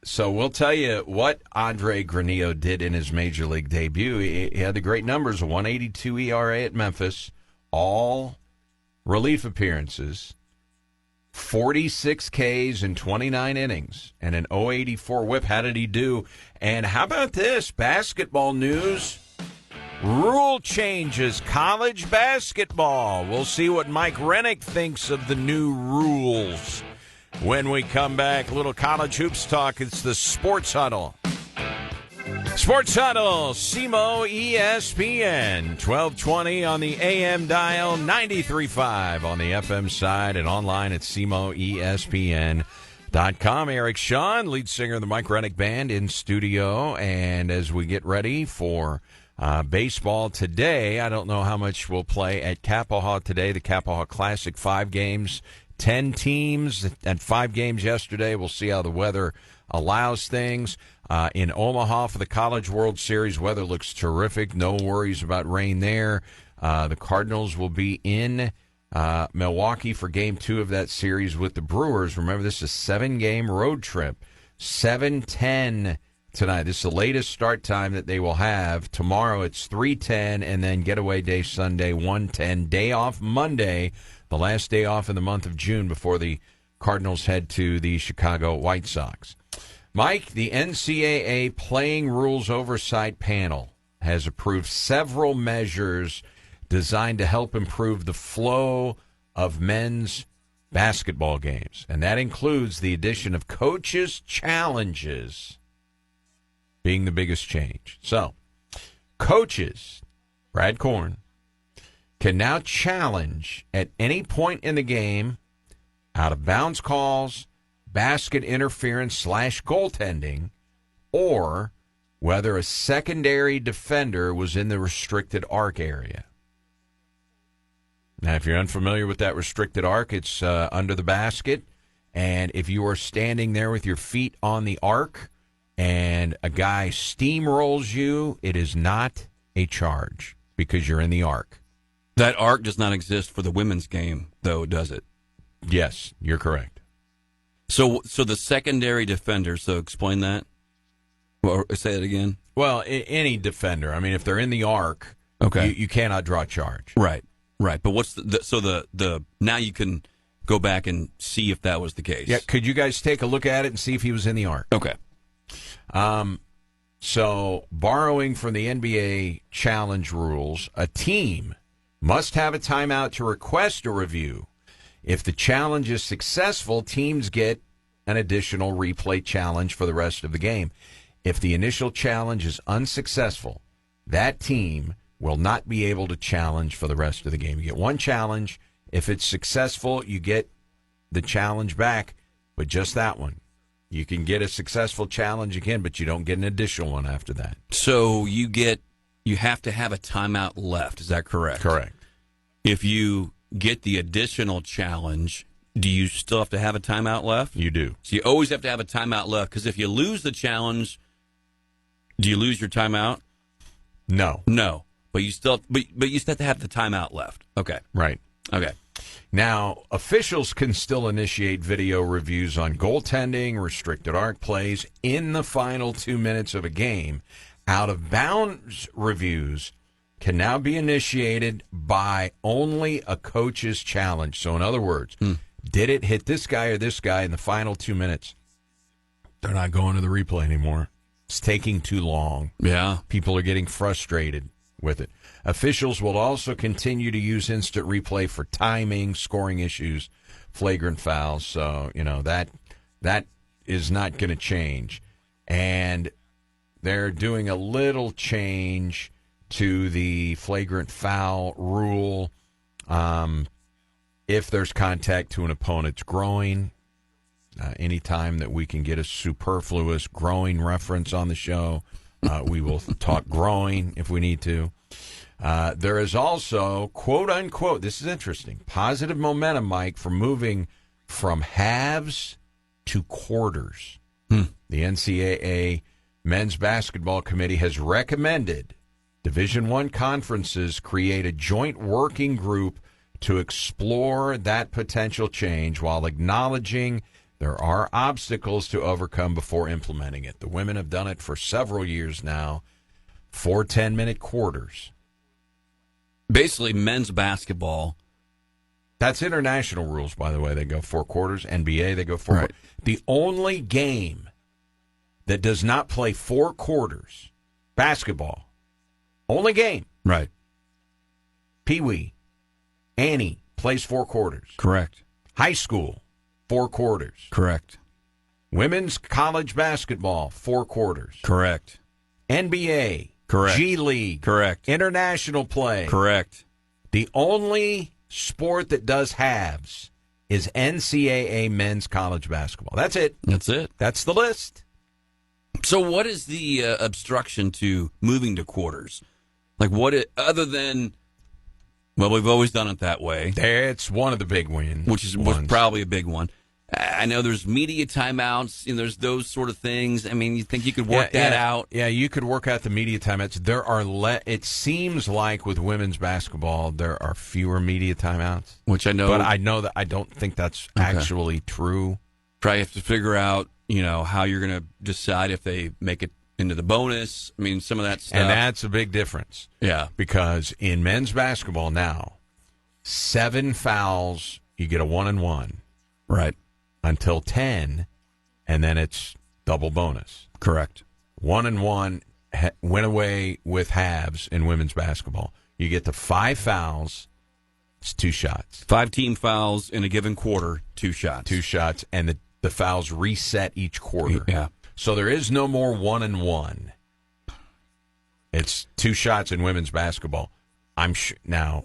So we'll tell you what Andre Granillo did in his major league debut. He had the great numbers, a 1.82 ERA at Memphis, all relief appearances, 46 Ks in 29 innings, and an 0.84 whip. How did he do? And how about this? Basketball news. Rule changes, college basketball. We'll see what Mike Rennick thinks of the new rules. When we come back, a little college hoops talk. It's the Sports Huddle. Sports Huddle, SEMO ESPN, 1220 on the AM dial, 93.5 on the FM side, and online at SEMOESPN.com. Eric Shawn, lead singer of the Mike Rennick Band, in studio. And as we get ready for baseball today, I don't know how much we'll play at Kappaugh today, the Kappaugh Classic, 5 games. 10 teams and 5 games yesterday. We'll see how the weather allows things. In Omaha for the College World Series, weather looks terrific. No worries about rain there. The Cardinals will be in Milwaukee for Game 2 of that series with the Brewers. Remember, this is a 7-game road trip. 7:10 tonight. This is the latest start time that they will have. Tomorrow it's 3:10, and then getaway day Sunday, 1:10. Day off Monday. The last day off in the month of June before the Cardinals head to the Chicago White Sox. Mike, the NCAA Playing Rules Oversight Panel has approved several measures designed to help improve the flow of men's basketball games. And that includes the addition of coaches' challenges being the biggest change. So, coaches, Brad Korn, can now challenge at any point in the game out-of-bounds calls, basket interference / goaltending, or whether a secondary defender was in the restricted arc area. Now, if you're unfamiliar with that restricted arc, it's under the basket, and if you are standing there with your feet on the arc and a guy steamrolls you, it is not a charge because you're in the arc.
That arc does not exist for the women's game, though, does it?
Yes, you're correct.
So the secondary defender, so explain that. Or say it again.
Well, any defender. I mean, if they're in the arc,
okay,
you cannot draw charge.
Right. But what's the now you can go back and see if that was the case.
Yeah, could you guys take a look at it and see if he was in the arc?
Okay.
So, borrowing from the NBA challenge rules, a team must have a timeout to request a review. If the challenge is successful, teams get an additional replay challenge for the rest of the game. If the initial challenge is unsuccessful, that team will not be able to challenge for the rest of the game. You get one challenge. If it's successful, you get the challenge back, but just that one. You can get a successful challenge again, but you don't get an additional one after that.
So you have to have a timeout left. Is that correct?
Correct.
If you get the additional challenge, do you still have to have a timeout left?
You do.
So you always have to have a timeout left, because if you lose the challenge, do you lose your timeout?
No.
But you still have to have the timeout left. Okay.
Right.
Okay.
Now, officials can still initiate video reviews on goaltending, restricted arc plays in the final 2 minutes of a game Out of bounds reviews can now be initiated by only a coach's challenge. So in other words, did it hit this guy or this guy in the final 2 minutes? They're not going to the replay anymore. It's taking too long.
Yeah.
People are getting frustrated with it. Officials will also continue to use instant replay for timing, scoring issues, flagrant fouls. So, that is not going to change. And they're doing a little change to the flagrant foul rule. If there's contact to an opponent's groin, anytime that we can get a superfluous groin reference on the show, we will talk groin if we need to. There is also, quote unquote, this is interesting, positive momentum, Mike, for moving from halves to quarters. The NCAA Men's Basketball Committee has recommended Division I conferences create a joint working group to explore that potential change while acknowledging there are obstacles to overcome before implementing it. The women have done it for several years now, 4 10-minute quarters.
Basically, men's basketball.
That's international rules, by the way. They go 4 quarters. NBA, they go 4 quarters. The only game that does not play 4 quarters, basketball, only game.
Right.
Pee-wee, Annie plays 4 quarters.
Correct.
High school, 4 quarters.
Correct.
Women's college basketball, 4 quarters.
Correct.
NBA.
Correct.
G League.
Correct.
International play.
Correct.
The only sport that does halves is NCAA men's college basketball. That's it.
That's it.
That's the list.
So what is the obstruction to moving to quarters? Like other than, well, we've always done it that way.
It's one of the big wins.
Was probably a big one. I know there's media timeouts, and there's those sort of things. I mean, you think you could work that out?
Yeah, you could work out the media timeouts. There are it seems like with women's basketball, there are fewer media timeouts.
Which I know.
But I know that I don't think that's actually true.
Probably have to figure out, how you're going to decide if they make it into the bonus. I mean, some of that stuff.
And that's a big difference.
Yeah.
Because in men's basketball now, 7 fouls, you get a 1-and-1.
Right.
Until 10, and then it's double bonus.
Correct.
1-and-1 went away with halves in women's basketball. You get to 5 fouls, it's 2 shots.
5 team fouls in a given quarter, 2 shots.
2 shots, and the fouls reset each quarter.
Yeah.
So there is no more 1-and-1. It's 2 shots in women's basketball. Now,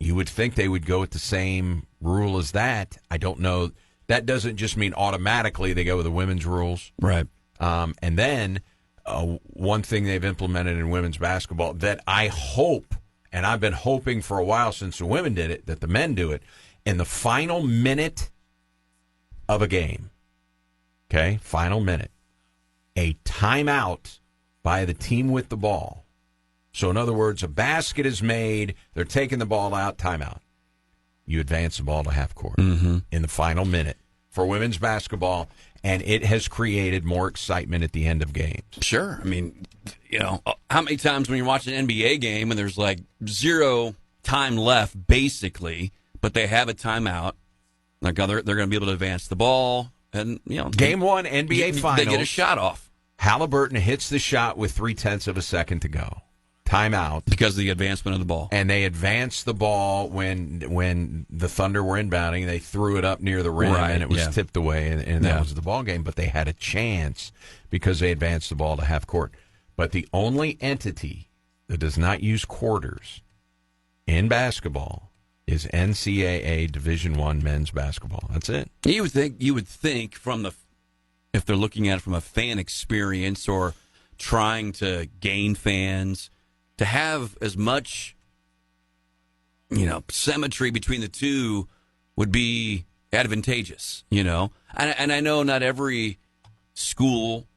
you would think they would go with the same rule as that. I don't know. That doesn't just mean automatically they go with the women's rules.
Right.
And then one thing they've implemented in women's basketball that I hope, and I've been hoping for a while since the women did it, that the men do it, in the final minute of a game, final minute, a timeout by the team with the ball. So in other words, a basket is made, they're taking the ball out, timeout. You advance the ball to half court in the final minute for women's basketball, and it has created more excitement at the end of games.
Sure. I mean, how many times when you're watching an NBA game and there's like 0 time left, basically, but they have a timeout, like they're going to be able to advance the ball, and
Game 1 NBA Finals,
they get a shot off.
Halliburton hits the shot with 0.3 of a second to go. Timeout
because of the advancement of the ball,
and they advanced the ball when the Thunder were inbounding. They threw it up near the rim, and it was tipped away, and that was the ball game. But they had a chance because they advanced the ball to half court. But the only entity that does not use quarters in basketball is NCAA Division I men's basketball. That's it.
You would think if they're looking at it from a fan experience or trying to gain fans, to have as much, symmetry between the two would be advantageous, And I know not every school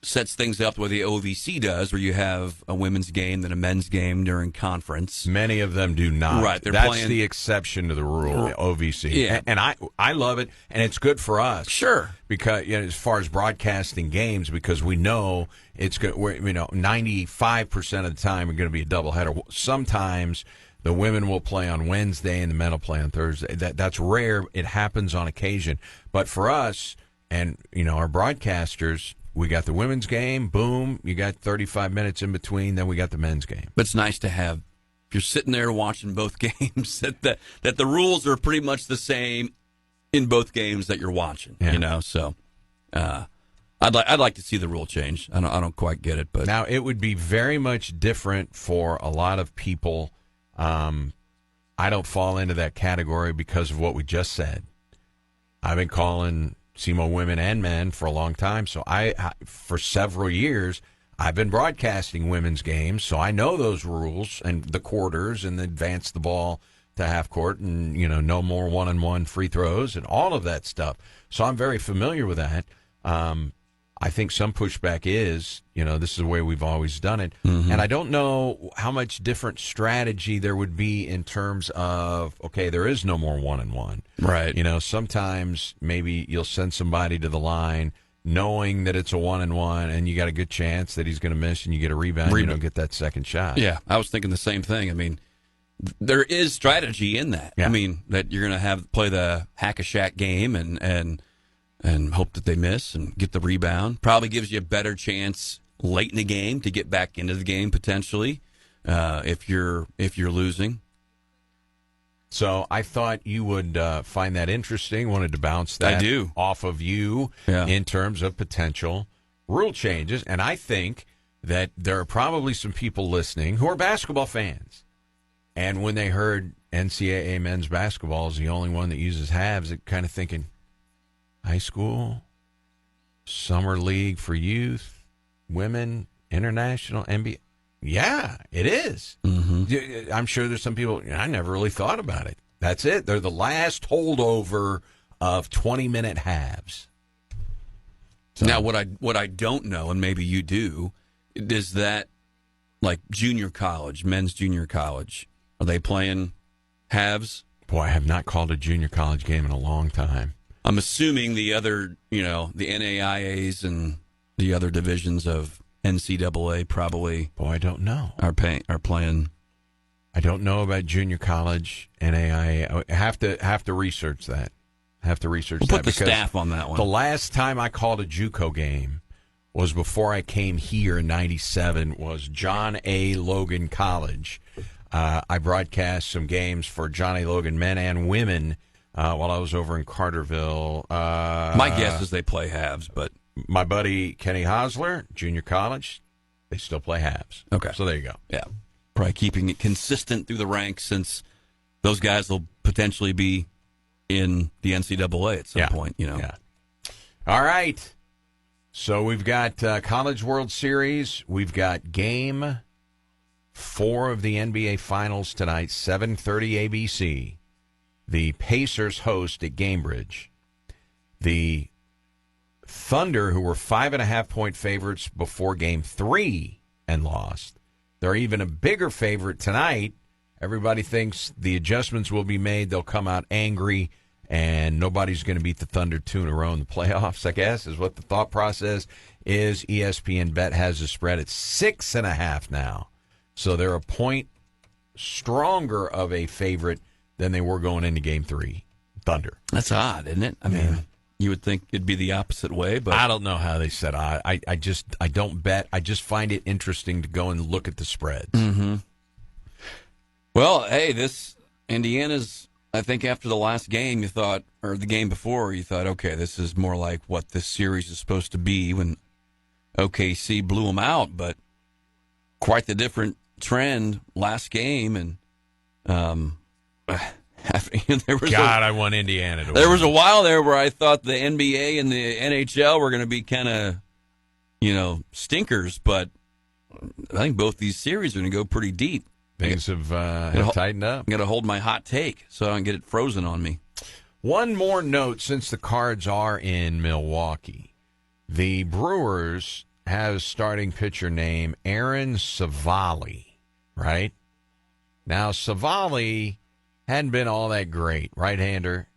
sets things up the way the OVC does, where you have a women's game, then a men's game during conference.
Many of them do not.
Right,
that's
playing
the exception to the rule, OVC.
Yeah.
And I love it, and it's good for us.
Sure.
Because as far as broadcasting games, because we know it's good. 95% of the time we're going to be a doubleheader. Sometimes the women will play on Wednesday and the men will play on Thursday. That's rare. It happens on occasion. But for us and our broadcasters, we got the women's game, boom, you got 35 minutes in between, then we got the men's game.
But it's nice to have, if you're sitting there watching both games, that the rules are pretty much the same in both games that you're watching.
Yeah.
So I'd like to see the rule change. I don't quite get it, but
now it would be very much different for a lot of people. I don't fall into that category because of what we just said. I've been calling SEMO women and men for a long time, so I for several years I've been broadcasting women's games, so I know those rules and the quarters and advance the ball to half court and no more 1-on-1 free throws and all of that stuff. So I'm very familiar with that. I think some pushback is, this is the way we've always done it. Mm-hmm. And I don't know how much different strategy there would be in terms of, okay, there is no more 1-on-1.
Right.
Sometimes maybe you'll send somebody to the line knowing that it's a 1-on-1 and you got a good chance that he's going to miss and you get a rebound, get that second shot.
Yeah, I was thinking the same thing. I mean, there is strategy in that.
Yeah.
I mean, that you're going to play the hack-a-shack game and hope that they miss and get the rebound. Probably gives you a better chance late in the game to get back into the game potentially if you're losing.
So I thought you would find that interesting. Wanted to bounce that off of you in terms of potential rule changes. And I think that there are probably some people listening who are basketball fans. And when they heard NCAA men's basketball is the only one that uses halves, they're kind of thinking, high school, summer league for youth, women, international, NBA. Yeah, it is.
Mm-hmm.
I'm sure there's some people, I never really thought about it. That's it. They're the last holdover of 20-minute halves. So.
Now, what I don't know, and maybe you do, is that like junior college, men's junior college, are they playing halves?
Boy, I have not called a junior college game in a long time.
I'm assuming the other, the NAIAs and the other divisions of NCAA probably.
Boy, I don't know.
Are playing.
I don't know about junior college, NAIA. I have to research that.
We'll put the staff on that one.
The last time I called a JUCO game was before I came here in '97. Was John A. Logan College. I broadcast some games for John A. Logan men and women. While I was over in Carterville.
My guess is they play halves, but
my buddy Kenny Hosler, junior college, they still play halves.
Okay.
So there you go.
Yeah. Probably keeping it consistent through the ranks since those guys will potentially be in the NCAA at some point,
Yeah. All right. So we've got College World Series. We've got Game 4 of the NBA Finals tonight, 7:30 ABC. The Pacers host at Gamebridge. The Thunder, who were 5.5-point favorites before Game 3 and lost, they're even a bigger favorite tonight. Everybody thinks the adjustments will be made. They'll come out angry, and nobody's going to beat the Thunder 2 in a row in the playoffs, I guess, is what the thought process is. ESPN Bet has the spread at 6.5 now. So they're a point stronger of a favorite than they were going into Game 3. Thunder.
That's odd, isn't it? I mean, you would think it'd be the opposite way, but
I don't know how they said odd. I don't bet. I just find it interesting to go and look at the spreads.
Mm-hmm. Well, hey, this Indiana's, I think after the last game you thought, or the game before, you thought, okay, this is more like what this series is supposed to be when OKC blew them out, but quite the different trend last game, and
I want Indiana to win.
There was a while there where I thought the NBA and the NHL were going to be kind of, stinkers, but I think both these series are going to go pretty deep.
Things have tightened up.
I'm going to hold my hot take so I don't get it frozen on me.
One more note, since the Cards are in Milwaukee. The Brewers has starting pitcher name Aaron Savali, right? Now, Savali hadn't been all that great, right-hander.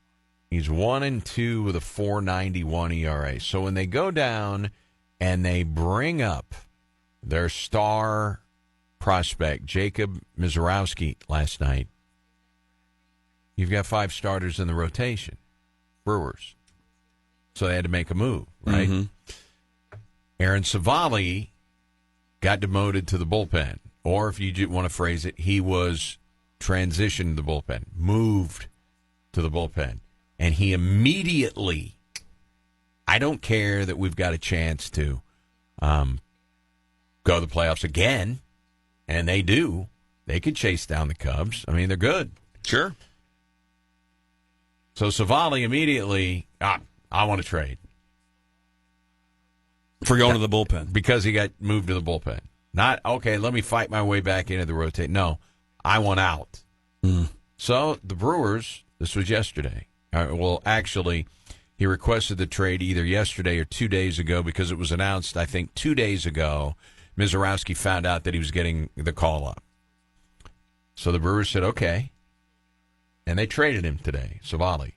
He's 1-2 with a 4.91 ERA. So when they go down and they bring up their star prospect, Jacob Mizorowski, last night, you've got 5 starters in the rotation, Brewers. So they had to make a move, right?
Mm-hmm.
Aaron Savali got demoted to the bullpen. Or if you want to phrase it, he was transitioned to the bullpen, moved to the bullpen. And he immediately, I don't care that we've got a chance to go to the playoffs again, and they do. They could chase down the Cubs. I mean, they're good.
Sure.
So Savali immediately, I want to trade.
For going to the bullpen.
Because he got moved to the bullpen. Not, okay, let me fight my way back into the rotate. No, I want out. So the Brewers, this was yesterday. Well, actually, he requested the trade either yesterday or 2 days ago because it was announced, I think, 2 days ago. Mizorowski found out that he was getting the call-up. So the Brewers said, okay. And they traded him today, Savali.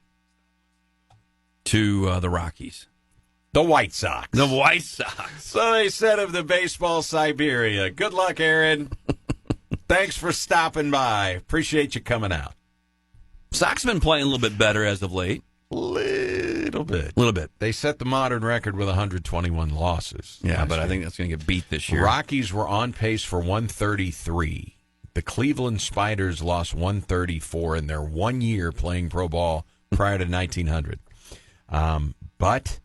To the Rockies.
The White Sox.
The White Sox.
So they said of the baseball Siberia, good luck, Aaron. Thanks for stopping by. Appreciate you coming out.
Sox have been playing a little bit better as of late.
Little bit. They set the modern record with 121 losses.
Yeah, but I think that's going to get beat this year.
Rockies were on pace for 133. The Cleveland Spiders lost 134 in their 1 year playing pro ball prior to 1900. But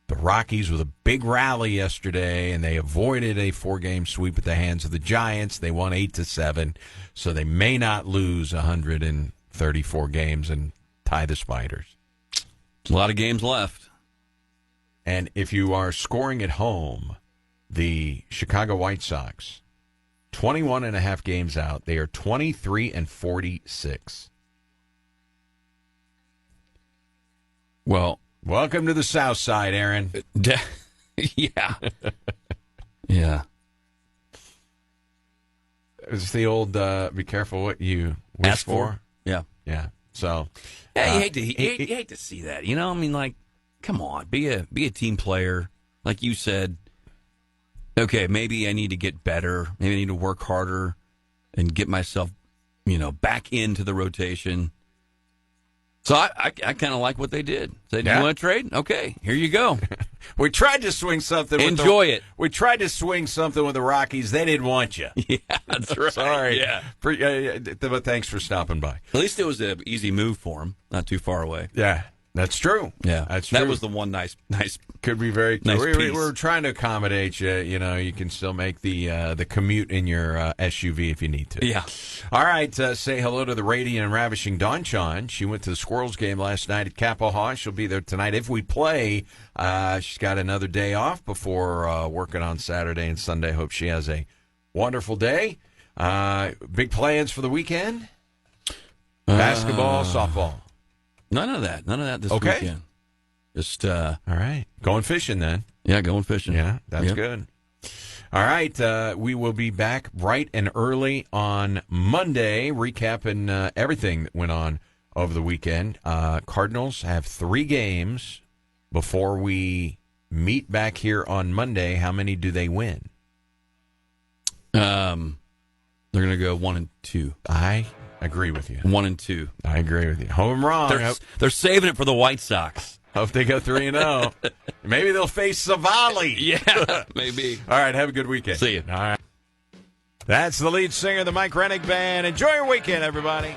the Rockies with a big rally yesterday, and they avoided a 4-game sweep at the hands of the Giants. They won 8-7, so they may not lose 134 games and tie the Spiders.
A lot of games left.
And if you are scoring at home, the Chicago White Sox, 21 and a half games out, they are 23-46.
Well,
welcome to the South Side, Aaron.
Yeah. Yeah.
It's the old be careful what you wish
Ask for. Yeah.
Yeah. So
yeah, you hate to see that. You know, I mean, like, come on, be a team player. Like you said, okay, maybe I need to get better. Maybe I need to work harder and get myself, back into the rotation. So I kind of like what they did. Said, you want to trade? Okay, here you go.
We tried to swing something.
Enjoy it.
We tried to swing something with the Rockies. They didn't want you.
Yeah, that's right.
Sorry.
Yeah.
But thanks for stopping by.
At least it was an easy move for him. Not too far away.
Yeah, that's true.
Yeah,
that's true.
That was the one nice.
Could be very
nice piece.
We're trying to accommodate you. You can still make the commute in your SUV if you need to.
Yeah.
All right. Say hello to the radiant and ravishing Dawn Chon. She went to the Squirrels game last night at Capohaw. She'll be there tonight if we play. She's got another day off before working on Saturday and Sunday. Hope she has a wonderful day. Big plans for the weekend? Basketball, softball.
None of that this weekend. Just
all right. Going fishing then.
Yeah, going fishing.
Yeah, that's good. All right. We will be back bright and early on Monday, recapping everything that went on over the weekend. Cardinals have 3 games before we meet back here on Monday. How many do they win?
They're going to go 1-2.
I agree with you.
1-2.
I agree with you. Home wrong.
They're saving it for the White Sox.
Hope they go 3-0. Maybe they'll face Savali.
Yeah, maybe.
All right, have a good weekend.
See you.
All right. That's the lead singer of the Mike Rennick Band. Enjoy your weekend, everybody.